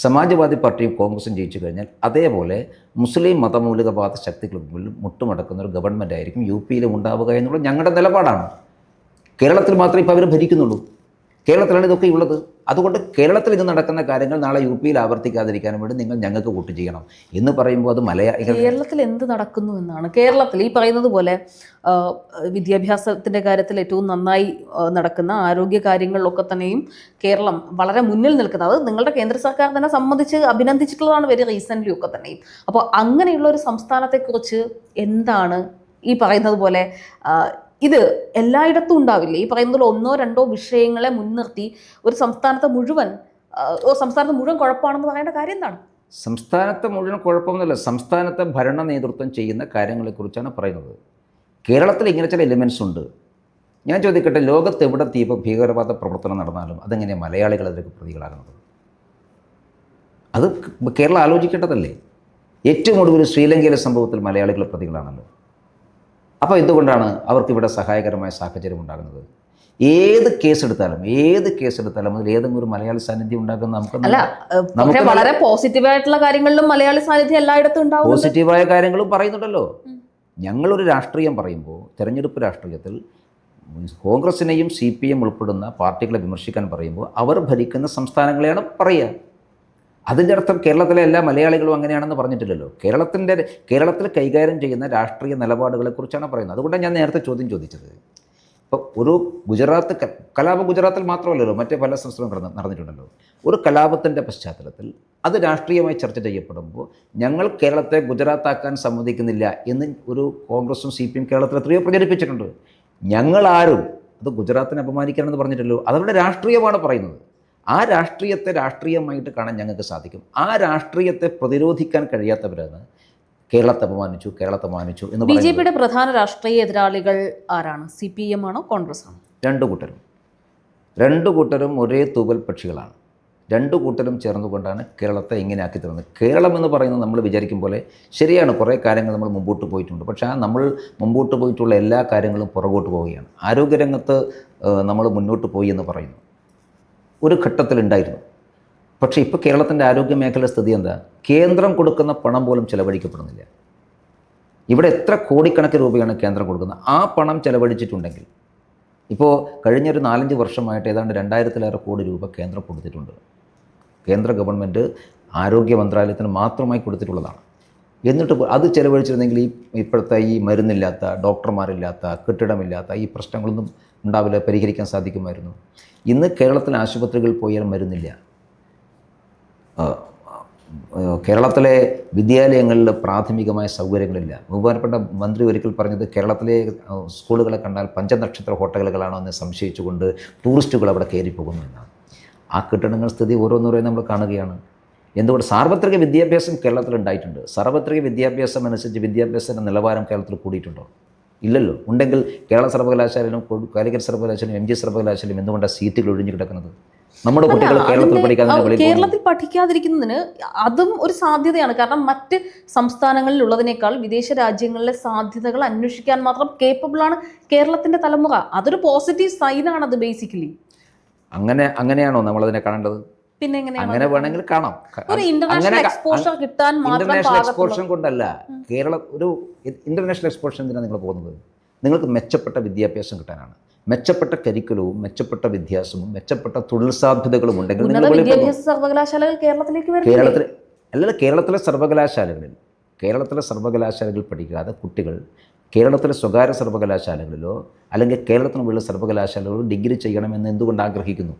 സമാജ്വാദി പാർട്ടിയും കോൺഗ്രസും ജയിച്ചു കഴിഞ്ഞാൽ അതേപോലെ മുസ്ലിം മതമൗലികവാദ ശക്തികൾക്ക് മുമ്പിൽ മുട്ടുമടക്കുന്ന ഒരു ഗവൺമെൻറ് ആയിരിക്കും UPയിലും ഉണ്ടാവുക എന്നുള്ള ഞങ്ങളുടെ നിലപാടാണ്. കേരളത്തിൽ മാത്രമേ ഇപ്പോൾ അവർ ഭരിക്കുന്നുള്ളൂ. കേരളത്തിലാണ് ഇതൊക്കെ ഉള്ളത്. അതുകൊണ്ട് കേരളത്തിൽ ഇത് നടക്കുന്ന കാര്യങ്ങൾ നാളെ UPയിൽ ആവർത്തിക്കാതിരിക്കാനും വേണ്ടി നിങ്ങൾ ഞങ്ങൾക്ക് വോട്ട് ചെയ്യണം എന്ന് പറയുമ്പോൾ അത് കേരളത്തിൽ എന്ത് നടക്കുന്നു എന്നാണ്. കേരളത്തിൽ ഈ പറയുന്നത് പോലെ വിദ്യാഭ്യാസത്തിൻ്റെ കാര്യത്തിൽ ഏറ്റവും നന്നായി നടക്കുന്ന ആരോഗ്യ കാര്യങ്ങളിലൊക്കെ തന്നെയും കേരളം വളരെ മുന്നിൽ നിൽക്കുന്നത്, അത് നിങ്ങളുടെ കേന്ദ്ര സർക്കാർ തന്നെ സംബന്ധിച്ച് അഭിനന്ദിച്ചിട്ടുള്ളതാണ് വെരി റീസെൻ്റ്ലി ഒക്കെ തന്നെയും. അപ്പോൾ അങ്ങനെയുള്ള ഒരു സംസ്ഥാനത്തെക്കുറിച്ച് എന്താണ് ഈ പറയുന്നത് പോലെ ഇത് എല്ലായിടത്തും ഉണ്ടാവില്ല. ഈ പറയുന്നതിൽ ഒന്നോ രണ്ടോ വിഷയങ്ങളെ മുൻനിർത്തി ഒരു സംസ്ഥാനത്തെ മുഴുവൻ കുഴപ്പമാണെന്ന് പറയേണ്ട കാര്യം എന്താണ്? സംസ്ഥാനത്തെ മുഴുവൻ കുഴപ്പമൊന്നുമില്ല. സംസ്ഥാനത്തെ ഭരണ നേതൃത്വം ചെയ്യുന്ന കാര്യങ്ങളെക്കുറിച്ചാണ് പറയുന്നത്. കേരളത്തിൽ ഇങ്ങനെ ചില എലിമെൻസ് ഉണ്ട്. ഞാൻ ചോദിക്കട്ടെ, ലോകത്ത് എവിടെ ഭീകരവാദ പ്രവർത്തനം നടന്നാലും അതെങ്ങനെ മലയാളികൾ അതിലേക്ക് പ്രതികളാകുന്നത്? അത് കേരളം ആലോചിക്കേണ്ടതല്ലേ. ഏറ്റവും ഒടുവിൽ ശ്രീലങ്കയിലെ സംഭവത്തിൽ മലയാളികൾ പ്രതികളാണല്ലോ. അപ്പോൾ എന്തുകൊണ്ടാണ് അവർക്ക് ഇവിടെ സഹായകരമായ സാഹചര്യം ഉണ്ടാകുന്നത്? ഏത് കേസെടുത്താലും അതിൽ ഏതെങ്കിലും ഒരു മലയാളി സാന്നിധ്യം ഉണ്ടാകുന്ന നമുക്ക് വളരെ പോസിറ്റീവായിട്ടുള്ള കാര്യങ്ങളിലും മലയാളി സാന്നിധ്യം എല്ലായിടത്തും ഉണ്ടാവും. പോസിറ്റീവായ കാര്യങ്ങളും പറയുന്നുണ്ടല്ലോ. ഞങ്ങളൊരു രാഷ്ട്രീയം പറയുമ്പോൾ, തെരഞ്ഞെടുപ്പ് രാഷ്ട്രീയത്തിൽ കോൺഗ്രസിനെയും CPM ഉൾപ്പെടുന്ന പാർട്ടികളെ വിമർശിക്കാൻ പറയുമ്പോൾ അവർ ഭരിക്കുന്ന സംസ്ഥാനങ്ങളെയാണ് പറയുക. അതിൻ്റെ അർത്ഥം കേരളത്തിലെ എല്ലാ മലയാളികളും അങ്ങനെയാണെന്ന് പറഞ്ഞിട്ടില്ലല്ലോ. കേരളത്തിൽ കൈകാര്യം ചെയ്യുന്ന രാഷ്ട്രീയ നിലപാടുകളെക്കുറിച്ചാണ് പറയുന്നത്. അതുകൊണ്ടാണ് ഞാൻ നേരത്തെ ചോദ്യം ചോദിച്ചത്. ഇപ്പോൾ ഒരു കലാപം ഗുജറാത്തിൽ മാത്രമല്ലല്ലോ, മറ്റേ പല സംസ്ഥാനങ്ങളും നടന്നിട്ടുണ്ടല്ലോ. ഒരു കലാപത്തിൻ്റെ പശ്ചാത്തലത്തിൽ അത് രാഷ്ട്രീയമായി ചർച്ച ചെയ്യപ്പെടുമ്പോൾ ഞങ്ങൾ കേരളത്തെ ഗുജറാത്താക്കാൻ സമ്മതിക്കുന്നില്ല എന്ന് ഒരു കോൺഗ്രസും CPM കേരളത്തിൽ എത്രയോ പ്രചരിപ്പിച്ചിട്ടുണ്ട്. ഞങ്ങളാരും അത് ഗുജറാത്തിനെ അപമാനിക്കാനെന്ന് പറഞ്ഞിട്ടല്ലോ. അതവരുടെ രാഷ്ട്രീയമാണ് പറയുന്നത്. ആ രാഷ്ട്രീയത്തെ രാഷ്ട്രീയമായിട്ട് കാണാൻ ഞങ്ങൾക്ക് സാധിക്കും. ആ രാഷ്ട്രീയത്തെ പ്രതിരോധിക്കാൻ കഴിയാത്തവരാണ് കേരളത്തെ അപമാനിച്ചു എന്ന് പറയുന്നത്. BJPയുടെ പ്രധാന രാഷ്ട്രീയ എതിരാളികൾ ആരാണ്? CPM ആണോ കോൺഗ്രസ് ആണോ? രണ്ടു കൂട്ടരും ഒരേ തൂവൽ പക്ഷികളാണ്. രണ്ടു കൂട്ടരും ചേർന്നുകൊണ്ടാണ് കേരളത്തെ ഇങ്ങനെ ആക്കി തരുന്നത്. കേരളം എന്ന് പറയുന്നത് നമ്മൾ വിചാരിക്കും പോലെ ശരിയാണ്, കുറേ കാര്യങ്ങൾ നമ്മൾ മുമ്പോട്ട് പോയിട്ടുണ്ട്. പക്ഷേ ആ നമ്മൾ മുമ്പോട്ട് പോയിട്ടുള്ള എല്ലാ കാര്യങ്ങളും പുറകോട്ട് പോവുകയാണ്. ആരോഗ്യരംഗത്ത് നമ്മൾ മുന്നോട്ട് പോയി എന്ന് പറയുന്നു, ഒരു ഘട്ടത്തിലുണ്ടായിരുന്നു. പക്ഷേ ഇപ്പോൾ കേരളത്തിൻ്റെ ആരോഗ്യ മേഖലയുടെ സ്ഥിതി എന്താ? കേന്ദ്രം കൊടുക്കുന്ന പണം പോലും ചെലവഴിക്കപ്പെടുന്നില്ല. ഇവിടെ എത്ര കോടിക്കണക്കിന് രൂപയാണ് കേന്ദ്രം കൊടുക്കുന്നത്? ആ പണം ചെലവഴിച്ചിട്ടുണ്ടെങ്കിൽ ഇപ്പോൾ കഴിഞ്ഞൊരു 4-5 വർഷമായിട്ട് ഏതാണ്ട് 2000-ലേറെ കോടി രൂപ കേന്ദ്രം കൊടുത്തിട്ടുണ്ട്. കേന്ദ്ര ഗവൺമെൻറ് ആരോഗ്യ മന്ത്രാലയത്തിന് മാത്രമായി കൊടുത്തിട്ടുള്ളതാണ്. എന്നിട്ട് അത് ചെലവഴിച്ചിരുന്നെങ്കിൽ ഇപ്പോഴത്തെ ഈ മരുന്നില്ലാത്ത, ഡോക്ടർമാരില്ലാത്ത, കെട്ടിടമില്ലാത്ത ഈ പ്രശ്നങ്ങളൊന്നും ഉണ്ടാവില്ല, പരിഹരിക്കാൻ സാധിക്കുമായിരുന്നു. ഇന്ന് കേരളത്തിലെ ആശുപത്രികളിൽ പോയാൽ മരുന്നില്ല. കേരളത്തിലെ വിദ്യാലയങ്ങളിൽ പ്രാഥമികമായ സൗകര്യങ്ങളില്ല. ബഹുമാനപ്പെട്ട മന്ത്രി ഒരിക്കൽ പറഞ്ഞത് കേരളത്തിലെ സ്കൂളുകളെ കണ്ടാൽ പഞ്ചനക്ഷത്ര ഹോട്ടലുകളാണോ എന്ന് സംശയിച്ചുകൊണ്ട് ടൂറിസ്റ്റുകൾ അവിടെ കയറിപ്പോകുന്നു എന്നാണ്. ആ കെട്ടിടങ്ങൾ സ്ഥിതി ഓരോന്നോരോ നമ്മൾ കാണുകയാണ്. എന്തുകൊണ്ട് സാർവത്രിക വിദ്യാഭ്യാസം കേരളത്തിൽ ഉണ്ടായിട്ടുണ്ട്. സാർവത്രിക വിദ്യാഭ്യാസം അനുസരിച്ച് വിദ്യാഭ്യാസത്തിൻ്റെ നിലവാരം കേരളത്തിൽ കൂടിയിട്ടുണ്ടോ? ഇല്ലല്ലോ. ഉണ്ടെങ്കിൽ കേരള സർവകലാശാലയിലും കാലിക്കറ്റ് സർവകലാശാലയും MG സർവകലാശാലയും എന്തുകൊണ്ടാണ് സീറ്റുകൾ ഒഴിഞ്ഞു കിടക്കുന്നത്? നമ്മുടെ കുട്ടികൾ കേരളത്തിൽ പഠിക്കാതെ കേരളത്തിൽ പഠിക്കാതിരിക്കുന്നതിന് അതും ഒരു സാധ്യതയാണ്. കാരണം മറ്റ് സംസ്ഥാനങ്ങളിലുള്ളതിനേക്കാൾ വിദേശ രാജ്യങ്ങളിലെ സാധ്യതകൾ അന്വേഷിക്കാൻ മാത്രം കേപ്പബിളാണ് കേരളത്തിന്റെ തലമുറ. അതൊരു പോസിറ്റീവ് സൈനാണ് അത് ബേസിക്കലി. അങ്ങനെയാണോ നമ്മളതിനെ കാണേണ്ടത്? പിന്നെ അങ്ങനെ വേണമെങ്കിൽ കാണാം. ഒരു ഇന്റർനാഷണൽ എക്സ്പോഷർ കിട്ടാൻ മാത്രം ഇന്റർനാഷണൽ എക്സ്പോഷർ കൊണ്ടല്ല ഒരു ഇന്റർനാഷണൽ എക്സ്പോഷർ എന്തിനാണ് നിങ്ങൾ പോകുന്നത്? നിങ്ങൾക്ക് മെച്ചപ്പെട്ട വിദ്യാഭ്യാസം കിട്ടാനാണ്. മെച്ചപ്പെട്ട കരിക്കുലവും മെച്ചപ്പെട്ട വിദ്യാഭ്യാസവും മെച്ചപ്പെട്ട തൊഴിൽ സാധ്യതകളും ഉണ്ടെങ്കിൽ വിദ്യാഭ്യാസ സർവകലാശാലകൾ കേരളത്തിലേക്ക് കേരളത്തിലെ സർവകലാശാലകളിൽ പഠിക്കാതെ കുട്ടികൾ കേരളത്തിലെ സ്വകാര്യ സർവകലാശാലകളിലോ അല്ലെങ്കിൽ കേരളത്തിനുള്ള സർവകലാശാലകളിലോ ഡിഗ്രി ചെയ്യണമെന്ന് എന്തുകൊണ്ട് ആഗ്രഹിക്കുന്നത്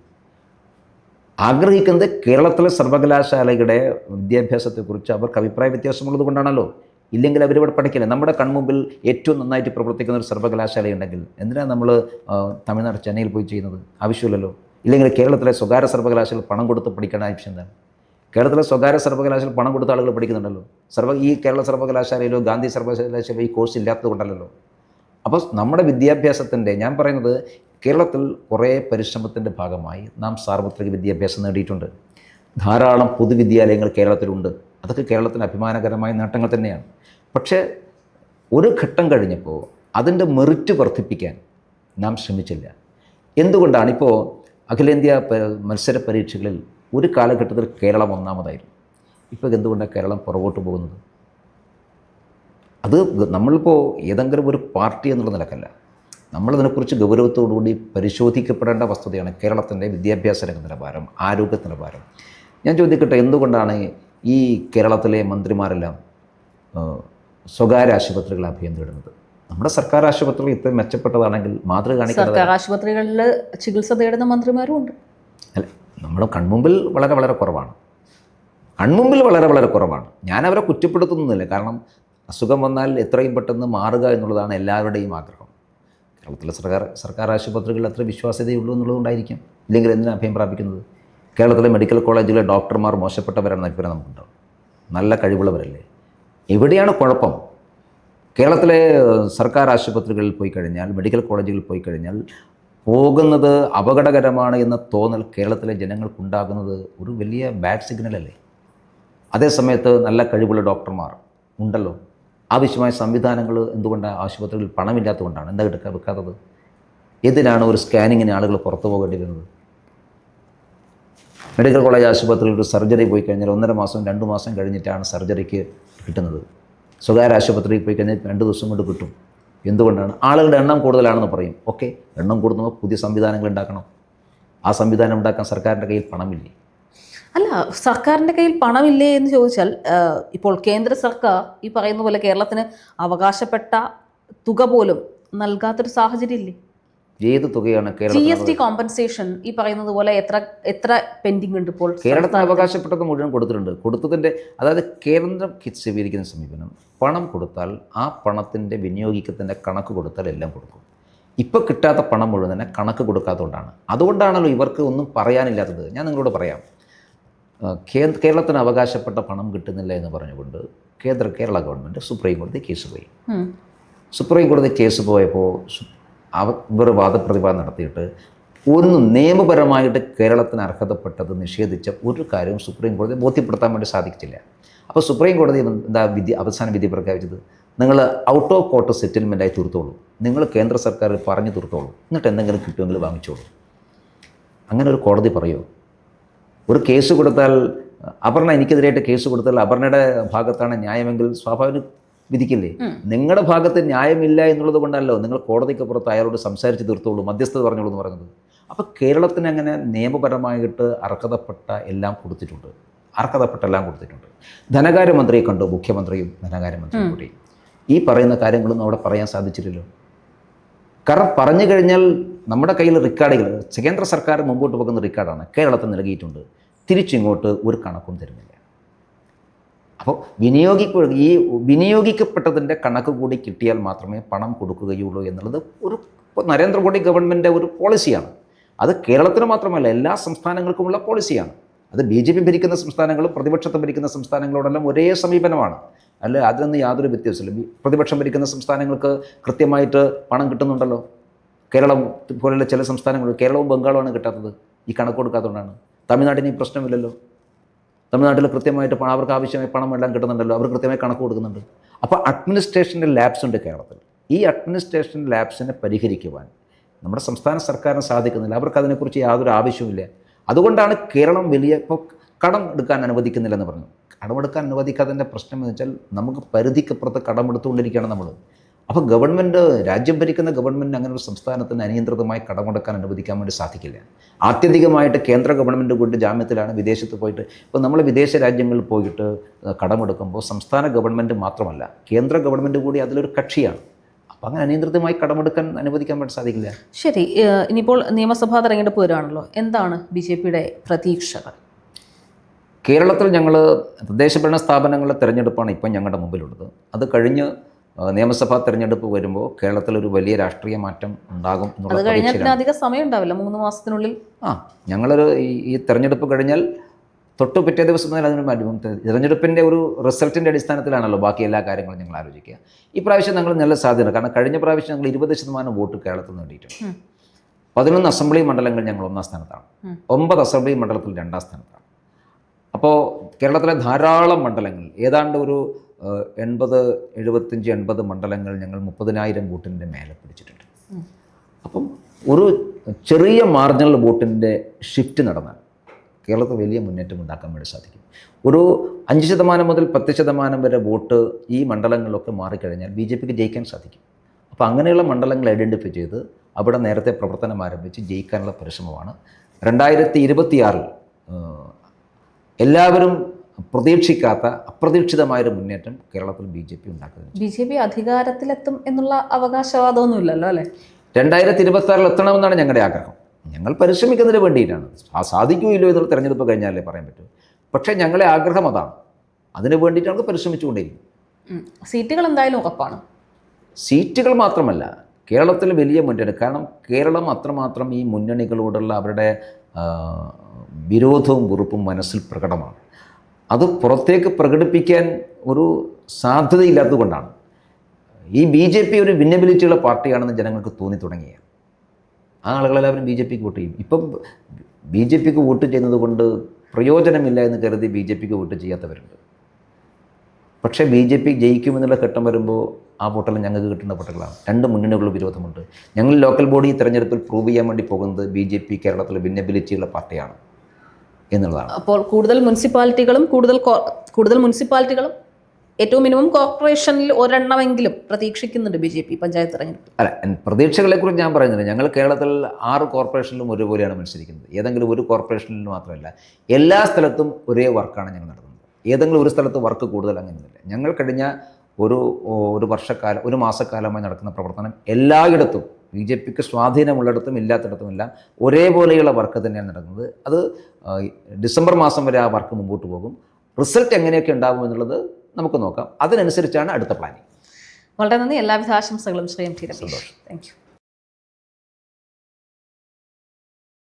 കേരളത്തിലെ സർവകലാശാലയുടെ വിദ്യാഭ്യാസത്തെക്കുറിച്ച് അവർക്ക് അഭിപ്രായ വ്യത്യാസമുള്ളത് കൊണ്ടാണല്ലോ. ഇല്ലെങ്കിൽ അവരിവിടെ പഠിക്കില്ല. നമ്മുടെ കൺമുമ്പിൽ ഏറ്റവും നന്നായിട്ട് പ്രവർത്തിക്കുന്ന ഒരു സർവകലാശാലയുണ്ടെങ്കിൽ എന്തിനാണ് നമ്മൾ തമിഴ്നാട് ചെന്നൈയിൽ പോയി ചെയ്യുന്നത്? ആവശ്യമില്ലല്ലോ. ഇല്ലെങ്കിൽ കേരളത്തിലെ സ്വകാര്യ സർവകലാശാല പണം കൊടുത്ത് പഠിക്കേണ്ട ആവശ്യം എന്താണ്? കേരളത്തിലെ സ്വകാര്യ സർവകലാശാല പണം കൊടുത്ത ആളുകൾ പഠിക്കുന്നുണ്ടല്ലോ. ഈ കേരള സർവകലാശാലയിലോ ഗാന്ധി സർവകലാശാലയിലോ ഈ കോഴ്സ് ഇല്ലാത്തത് കൊണ്ടല്ലോ. അപ്പോൾ നമ്മുടെ വിദ്യാഭ്യാസത്തിൻ്റെ ഞാൻ പറയുന്നത് കേരളത്തിൽ കുറേ പരിശ്രമത്തിൻ്റെ ഭാഗമായി നാം സാർവത്രിക വിദ്യാഭ്യാസം നേടിയിട്ടുണ്ട്. ധാരാളം പൊതുവിദ്യാലയങ്ങൾ കേരളത്തിലുണ്ട്. അതൊക്കെ കേരളത്തിന് അഭിമാനകരമായ നേട്ടങ്ങൾ തന്നെയാണ്. പക്ഷേ ഒരു ഘട്ടം കഴിഞ്ഞപ്പോൾ അതിൻ്റെ മെറിറ്റ് വർദ്ധിപ്പിക്കാൻ നാം ശ്രമിച്ചില്ല. എന്തുകൊണ്ടാണ്? ഇപ്പോൾ അഖിലേന്ത്യാ മത്സര പരീക്ഷകളിൽ ഒരു കാലഘട്ടത്തിൽ കേരളം ഒന്നാമതായിരുന്നു. ഇപ്പോൾ എന്തുകൊണ്ടാണ് കേരളം പുറകോട്ട് പോകുന്നത്? അത് നമ്മളിപ്പോൾ ഏതെങ്കിലും ഒരു പാർട്ടി എന്നുള്ള നിലക്കല്ല, നമ്മളതിനെക്കുറിച്ച് ഗൗരവത്തോടുകൂടി പരിശോധിക്കപ്പെടേണ്ട വസ്തുതയാണ് കേരളത്തിൻ്റെ വിദ്യാഭ്യാസ രംഗ നിലവാരം, ആരോഗ്യ നിലവാരം. ഞാൻ ചോദിക്കട്ടെ, എന്തുകൊണ്ടാണ് ഈ കേരളത്തിലെ മന്ത്രിമാരെല്ലാം സ്വകാര്യ ആശുപത്രികൾ അഭയം തേടുന്നത്? നമ്മുടെ സർക്കാർ ആശുപത്രികൾ ഇത്രയും മെച്ചപ്പെട്ടതാണെങ്കിൽ മാതൃക കാണിക്കുന്നത്. സർക്കാർ ആശുപത്രികളിൽ ചികിത്സ തേടുന്ന മന്ത്രിമാരും ഉണ്ട്. അല്ല, നമ്മുടെ കൺമുമ്പിൽ വളരെ കുറവാണ്. വളരെ കുറവാണ്. ഞാൻ അവരെ കുറ്റപ്പെടുത്തുന്നില്ല. കാരണം അസുഖം വന്നാൽ എത്രയും പെട്ടെന്ന് മാറുക എന്നുള്ളതാണ് എല്ലാവരുടെയും ആഗ്രഹം. കേരളത്തിലെ സർക്കാർ ആശുപത്രികളിൽ അത്ര വിശ്വാസ്യതയുള്ളൂ എന്നുള്ളതുകൊണ്ടായിരിക്കും. ഇല്ലെങ്കിൽ എന്തിനാണ് അഭയം പ്രാപിക്കുന്നത്? കേരളത്തിലെ മെഡിക്കൽ കോളേജിലെ ഡോക്ടർമാർ മോശപ്പെട്ടവരാണെന്ന് അഭിപ്രായം നമുക്കുണ്ടാവും. നല്ല കഴിവുള്ളവരല്ലേ? എവിടെയാണ് കുഴപ്പം? കേരളത്തിലെ സർക്കാർ ആശുപത്രികളിൽ പോയി കഴിഞ്ഞാൽ, മെഡിക്കൽ കോളേജുകളിൽ പോയി കഴിഞ്ഞാൽ പോകുന്നത് അപകടകരമാണ് എന്ന തോന്നൽ കേരളത്തിലെ ജനങ്ങൾക്കുണ്ടാകുന്നത് ഒരു വലിയ ബാഡ് സിഗ്നലല്ലേ? അതേസമയത്ത് നല്ല കഴിവുള്ള ഡോക്ടർമാർ ഉണ്ടല്ലോ. ആവശ്യമായ സംവിധാനങ്ങൾ എന്തുകൊണ്ടാണ് ആശുപത്രികളിൽ പണമില്ലാത്തതുകൊണ്ടാണ്. എന്താ വെക്കാത്തത്? എന്തിനാണ് ഒരു സ്കാനിങ്ങിന് ആളുകൾ പുറത്തു പോകേണ്ടി വരുന്നത്? മെഡിക്കൽ കോളേജ് ആശുപത്രിയിൽ ഒരു സർജറി പോയി കഴിഞ്ഞാൽ 1.5 മാസം 2 മാസം കഴിഞ്ഞിട്ടാണ് സർജറിക്ക് കിട്ടുന്നത്. സ്വകാര്യ ആശുപത്രിയിൽ പോയി കഴിഞ്ഞാൽ 2 ദിവസം കൊണ്ട് കിട്ടും. എന്തുകൊണ്ടാണ്? ആളുകളുടെ എണ്ണം കൂടുതലാണെന്ന് പറയും. ഓക്കെ, എണ്ണം കൂടുമ്പോൾ പുതിയ സംവിധാനങ്ങൾ ഉണ്ടാക്കണം. ആ സംവിധാനം ഉണ്ടാക്കാൻ സർക്കാരിൻ്റെ കയ്യിൽ പണമില്ലേ? അല്ല, സർക്കാരിൻ്റെ കയ്യിൽ പണമില്ലേ എന്ന് ചോദിച്ചാൽ ഇപ്പോൾ കേന്ദ്ര സർക്കാർ ഈ പറയുന്ന പോലെ കേരളത്തിന് അവകാശപ്പെട്ട തുക പോലും നൽകാത്തൊരു സാഹചര്യം ഇല്ലേ? ഏത് തുകയാണ്? GST കോമ്പൻസേഷൻ ഈ പറയുന്നത് പോലെ എത്ര പെൻഡിങ് ഉണ്ട് ഇപ്പോൾ? കേരളത്തിന് അവകാശപ്പെട്ടത് മുഴുവൻ കൊടുത്തിട്ടുണ്ട്. കൊടുത്തതിൻ്റെ അതായത് കേന്ദ്രം സ്വീകരിക്കുന്ന സമീപനം, പണം കൊടുത്താൽ ആ പണത്തിൻ്റെ വിനിയോഗിക്കത്തിൻ്റെ കണക്ക് കൊടുത്താൽ എല്ലാം കൊടുക്കും. ഇപ്പോൾ കിട്ടാത്ത പണം മുഴുവൻ തന്നെ കണക്ക് കൊടുക്കാത്തതുകൊണ്ടാണ്. അതുകൊണ്ടാണല്ലോ ഇവർക്ക് ഒന്നും പറയാനില്ലാത്തത്. ഞാൻ നിങ്ങളോട് പറയാം. കേരളത്തിന് അവകാശപ്പെട്ട പണം കിട്ടുന്നില്ല എന്ന് പറഞ്ഞുകൊണ്ട് കേരള ഗവൺമെൻറ് സുപ്രീം കോടതി കേസ് പോയി. സുപ്രീം കോടതി കേസ് പോയപ്പോൾ ഇവർ വാദപ്രതിവാദം നടത്തിയിട്ട് നിയമപരമായിട്ട് കേരളത്തിന് അർഹതപ്പെട്ടത് നിഷേധിച്ച ഒരു കാര്യവും സുപ്രീം കോടതി ബോധ്യപ്പെടുത്താൻ വേണ്ടി സാധിച്ചില്ല. അപ്പോൾ സുപ്രീം കോടതി അവസാന വിധി പ്രഖ്യാപിച്ചത്, നിങ്ങൾ ഔട്ട് ഓഫ് കോർട്ട് സെറ്റിൽമെൻറ്റായി തീർത്തോളൂ, നിങ്ങൾ കേന്ദ്ര സർക്കാർ പറഞ്ഞു തീർത്തോളൂ, എന്നിട്ട് എന്തെങ്കിലും കിട്ടുമെങ്കിൽ വാങ്ങിച്ചോളൂ. അങ്ങനെ ഒരു കോടതി പറയുമോ? ഒരു കേസ് കൊടുത്താൽ അപർണ എനിക്കെതിരായിട്ട് കേസ് കൊടുത്താൽ അപർണയുടെ ഭാഗത്താണ് ന്യായമെങ്കിൽ സ്വാഭാവിക വിധിക്കില്ലേ? നിങ്ങളുടെ ഭാഗത്ത് ന്യായമില്ല എന്നുള്ളത് കൊണ്ടല്ലോ നിങ്ങൾ കോടതിക്ക് പുറത്ത് അയാളോട് സംസാരിച്ച് തീർത്തോളൂ, മധ്യസ്ഥത പറഞ്ഞോളൂ എന്ന് പറയുന്നത്. അപ്പോൾ കേരളത്തിന് അങ്ങനെ നിയമപരമായിട്ട് അർഹതപ്പെട്ട എല്ലാം കൊടുത്തിട്ടുണ്ട്. ധനകാര്യമന്ത്രിയെ കണ്ടു, മുഖ്യമന്ത്രിയും ധനകാര്യമന്ത്രിയും കൂടി. ഈ പറയുന്ന കാര്യങ്ങളൊന്നും അവിടെ പറയാൻ സാധിച്ചില്ലല്ലോ. കാരണം പറഞ്ഞു കഴിഞ്ഞാൽ നമ്മുടെ കയ്യിൽ റെക്കോർഡുകൾ കേന്ദ്ര സർക്കാർ മുമ്പോട്ട് പോകുന്ന റെക്കോർഡാണ്. കേരളത്തിൽ നൽകിയിട്ടുണ്ട്. തിരിച്ചിങ്ങോട്ട് ഒരു കണക്കും തരുന്നില്ല. അപ്പോൾ വിനിയോഗിക്കപ്പെട്ടതിൻ്റെ കണക്ക് കൂടി കിട്ടിയാൽ മാത്രമേ പണം കൊടുക്കുകയുള്ളൂ എന്നുള്ളത് ഒരു നരേന്ദ്രമോദി ഗവൺമെൻറ്റിൻ്റെ ഒരു പോളിസിയാണ്. അത് കേരളത്തിന് മാത്രമല്ല എല്ലാ സംസ്ഥാനങ്ങൾക്കുമുള്ള പോളിസിയാണ്. അത് BJP ഭരിക്കുന്ന സംസ്ഥാനങ്ങളും പ്രതിപക്ഷത്ത് ഭരിക്കുന്ന സംസ്ഥാനങ്ങളോടെല്ലാം ഒരേ സമീപനമാണ്. അല്ല, അതിനൊന്നും യാതൊരു വ്യത്യാസമില്ല. പ്രതിപക്ഷം ഭരിക്കുന്ന സംസ്ഥാനങ്ങൾക്ക് കൃത്യമായിട്ട് പണം കിട്ടുന്നുണ്ടല്ലോ. കേരളം പോലുള്ള ചില സംസ്ഥാനങ്ങൾ, കേരളവും ബംഗാളുമാണ് കിട്ടാത്തത്, ഈ കണക്ക് കൊടുക്കാത്തതുകൊണ്ടാണ്. തമിഴ്നാട്ടിന് ഈ പ്രശ്നമില്ലല്ലോ. തമിഴ്നാട്ടിൽ കൃത്യമായിട്ട് അവർക്ക് ആവശ്യമായ പണം എല്ലാം കിട്ടുന്നുണ്ടല്ലോ, അവർ കൃത്യമായി കണക്ക് കൊടുക്കുന്നുണ്ട്. അപ്പോൾ അഡ്മിനിസ്ട്രേഷൻ്റെ ലാബ്സ് ഉണ്ട് കേരളത്തിൽ. ഈ അഡ്മിനിസ്ട്രേഷൻ ലാബ്സിനെ പരിഹരിക്കുവാൻ നമ്മുടെ സംസ്ഥാന സർക്കാരിന് സാധിക്കുന്നില്ല. അവർക്ക് അതിനെക്കുറിച്ച് യാതൊരു ആവശ്യവുമില്ല. അതുകൊണ്ടാണ് കേരളം ഇപ്പോൾ കടം എടുക്കാൻ അനുവദിക്കുന്നില്ലെന്ന് പറഞ്ഞു. കടമെടുക്കാൻ അനുവദിക്കാത്തതിൻ്റെ പ്രശ്നം എന്ന് വെച്ചാൽ നമുക്ക് പരിധിക്കപ്പുറത്ത് കടമെടുത്തുകൊണ്ടിരിക്കുകയാണ് നമ്മൾ. അപ്പോൾ ഗവൺമെൻറ്, രാജ്യം ഭരിക്കുന്ന ഗവൺമെൻറ് അങ്ങനെ ഒരു സംസ്ഥാനത്തിന് അനിയന്ത്രിതമായി കടമെടുക്കാൻ അനുവദിക്കാൻ വേണ്ടി സാധിക്കില്ല. ആത്യന്തികമായിട്ട് കേന്ദ്ര ഗവൺമെൻറ് കൊണ്ട് ജാമ്യത്തിലാണ് വിദേശത്ത് പോയിട്ട്. ഇപ്പോൾ നമ്മൾ വിദേശ രാജ്യങ്ങളിൽ പോയിട്ട് കടമെടുക്കുമ്പോൾ സംസ്ഥാന ഗവൺമെൻറ് മാത്രമല്ല, കേന്ദ്ര ഗവൺമെൻറ് കൂടി അതിലൊരു കക്ഷിയാണ്. അപ്പം അങ്ങനെ അനിയന്ത്രിതമായി കടമെടുക്കാൻ അനുവദിക്കാൻ വേണ്ടി സാധിക്കില്ല. ശരി, ഇനിയിപ്പോൾ നിയമസഭാ തെരഞ്ഞെടുപ്പ് വരികയാണല്ലോ, എന്താണ് BJPയുടെ പ്രതീക്ഷകൾ? കേരളത്തിൽ ഞങ്ങൾ തദ്ദേശഭരണ സ്ഥാപനങ്ങളുടെ തിരഞ്ഞെടുപ്പാണ് ഇപ്പം ഞങ്ങളുടെ മുമ്പിലുള്ളത്. അത് കഴിഞ്ഞ് നിയമസഭാ തെരഞ്ഞെടുപ്പ് വരുമ്പോൾ കേരളത്തിലൊരു വലിയ രാഷ്ട്രീയ മാറ്റം ഉണ്ടാകും എന്നുള്ള അത് കഴിഞ്ഞാൽ പിന്നെ അധികം സമയം ഉണ്ടാവില്ല, 3 മാസത്തിനുള്ളിൽ. ഞങ്ങളൊരു ഈ തെരഞ്ഞെടുപ്പ് കഴിഞ്ഞാൽ തൊട്ട് പിറ്റേ ദിവസം മുതൽ അതിന് മാറ്റും. തിരഞ്ഞെടുപ്പിൻ്റെ ഒരു റിസൾട്ടിൻ്റെ അടിസ്ഥാനത്തിലാണല്ലോ ബാക്കി എല്ലാ കാര്യങ്ങളും ഞങ്ങൾ ആലോചിക്കുക. ഈ പ്രാവശ്യം ഞങ്ങൾ നല്ല സാധ്യത, കാരണം കഴിഞ്ഞ പ്രാവശ്യം ഞങ്ങൾ 20% വോട്ട് കേരളത്തിൽ നേടിയിട്ടുണ്ട്. 11 അസംബ്ലി മണ്ഡലങ്ങൾ ഞങ്ങൾ 1ാം സ്ഥാനത്താണ്, 9 അസംബ്ലി മണ്ഡലത്തിൽ 2ാം സ്ഥാനത്താണ്. അപ്പോൾ കേരളത്തിലെ ധാരാളം മണ്ഡലങ്ങൾ, ഏതാണ്ട് ഒരു 75-80 മണ്ഡലങ്ങൾ ഞങ്ങൾ 30,000 വോട്ടിൻ്റെ മേലെ പിടിച്ചിട്ടുണ്ട്. അപ്പം ഒരു ചെറിയ മാർജിനൽ വോട്ടിൻ്റെ ഷിഫ്റ്റ് നടന്നാൽ കേരളത്തിൽ വലിയ മുന്നേറ്റം ഉണ്ടാക്കാൻ വേണ്ടി സാധിക്കും. ഒരു 5% മുതൽ 10% വരെ വോട്ട് ഈ മണ്ഡലങ്ങളിലൊക്കെ മാറിക്കഴിഞ്ഞാൽ BJPക്ക് ജയിക്കാൻ സാധിക്കും. അപ്പോൾ അങ്ങനെയുള്ള മണ്ഡലങ്ങൾ ഐഡൻറ്റിഫൈ ചെയ്ത് അവിടെ നേരത്തെ പ്രവർത്തനം ആരംഭിച്ച് ജയിക്കാനുള്ള പരിശ്രമമാണ്. 2026 എല്ലാവരും പ്രതീക്ഷിക്കാത്ത അപ്രതീക്ഷിതമായൊരു മുന്നേറ്റം കേരളത്തിൽ BJP ഉണ്ടാക്കുന്നത്. BJP അധികാരത്തിലെത്തും എന്നുള്ള അവകാശവാദമൊന്നുമില്ലല്ലോ അല്ലേ? 2026 എത്തണമെന്നാണ് ഞങ്ങളുടെ ആഗ്രഹം. ഞങ്ങൾ പരിശ്രമിക്കുന്നതിന് വേണ്ടിയിട്ടാണ്. സാധിക്കുമല്ലോ എന്നുള്ള തെരഞ്ഞെടുപ്പ് കഴിഞ്ഞാലേ പറയാൻ പറ്റൂ. പക്ഷേ ഞങ്ങളെ ആഗ്രഹം അതാണ്. അതിനു വേണ്ടിയിട്ട് നമുക്ക് പരിശ്രമിച്ചുകൊണ്ടിരിക്കും. സീറ്റുകൾ എന്തായാലും ഉറപ്പാണ്. സീറ്റുകൾ മാത്രമല്ല, കേരളത്തിൽ വലിയ മുന്നേറ്റം. കാരണം കേരളം അത്രമാത്രം ഈ മുന്നണികളോടുള്ള അവരുടെ വിരോധവും വെറുപ്പും മനസ്സിൽ പ്രകടമാണ്. അത് പുറത്തേക്ക് പ്രകടിപ്പിക്കാൻ ഒരു സാധ്യതയില്ലാത്തതുകൊണ്ടാണ് ഈ BJP ഒരു വിന്നബിലിറ്റിയുള്ള പാർട്ടിയാണെന്ന് ജനങ്ങൾക്ക് തോന്നി തുടങ്ങിയത്. ആ ആളുകളെല്ലാവരും BJPക്ക് വോട്ട് ചെയ്യും. ഇപ്പം BJPക്ക് വോട്ട് ചെയ്യുന്നത് കൊണ്ട് പ്രയോജനമില്ല എന്ന് കരുതി BJPക്ക് വോട്ട് ചെയ്യാത്തവരുണ്ട്. പക്ഷേ BJP ജയിക്കുമെന്നുള്ള ഘട്ടം വരുമ്പോൾ ആ വോട്ടെല്ലാം ഞങ്ങൾക്ക് കിട്ടുന്ന വോട്ടുകളാണ്. 2 മുന്നണികളുടെ വിരോധമുണ്ട്. ഞങ്ങൾ ലോക്കൽ ബോഡി തെരഞ്ഞെടുപ്പിൽ പ്രൂവ് ചെയ്യാൻ വേണ്ടി പോകുന്നത് BJP കേരളത്തിൽ വിന്നബിലിറ്റിയുള്ള പാർട്ടിയാണ് എന്നുള്ളതാണ്. അപ്പോൾ കൂടുതൽ മുനിസിപ്പാലിറ്റികളും ഏറ്റവും മിനിമം കോർപ്പറേഷനിൽ ഒരെണ്ണമെങ്കിലും പ്രതീക്ഷിക്കുന്നുണ്ട് BJP പഞ്ചായത്ത് തെരഞ്ഞെടുപ്പ്. അല്ല, പ്രതീക്ഷകളെക്കുറിച്ച് ഞാൻ പറയുന്നില്ല. ഞങ്ങൾ കേരളത്തിൽ 6 കോർപ്പറേഷനിലും ഒരുപോലെയാണ് മത്സരിക്കുന്നത്. ഏതെങ്കിലും ഒരു കോർപ്പറേഷനിൽ മാത്രമല്ല, എല്ലാ സ്ഥലത്തും ഒരേ വർക്കാണ് ഞങ്ങൾ നടത്തുന്നത്. ഏതെങ്കിലും ഒരു സ്ഥലത്ത് വർക്ക് കൂടുതൽ അങ്ങനെയൊന്നുമില്ല. ഞങ്ങൾ കഴിഞ്ഞ ഒരു മാസക്കാലമായി നടക്കുന്ന പ്രവർത്തനം എല്ലായിടത്തും BJPക്ക് സ്വാധീനമുള്ളിടത്തും ഇല്ലാത്തിടത്തുമെല്ലാം ഒരേപോലെയുള്ള വർക്ക് തന്നെയാണ് നടക്കുന്നത്. അത് ഡിസംബർ മാസം വരെ ആ വർക്ക് മുമ്പോട്ട് പോകും. റിസൾട്ട് എങ്ങനെയൊക്കെ ഉണ്ടാകും എന്നുള്ളത് നമുക്ക് നോക്കാം. അതിനനുസരിച്ചാണ് അടുത്ത പ്ലാനിങ്. വളരെ നന്ദി. എല്ലാവിധ ആശംസകളും Shri MT Ramesh. Thank you.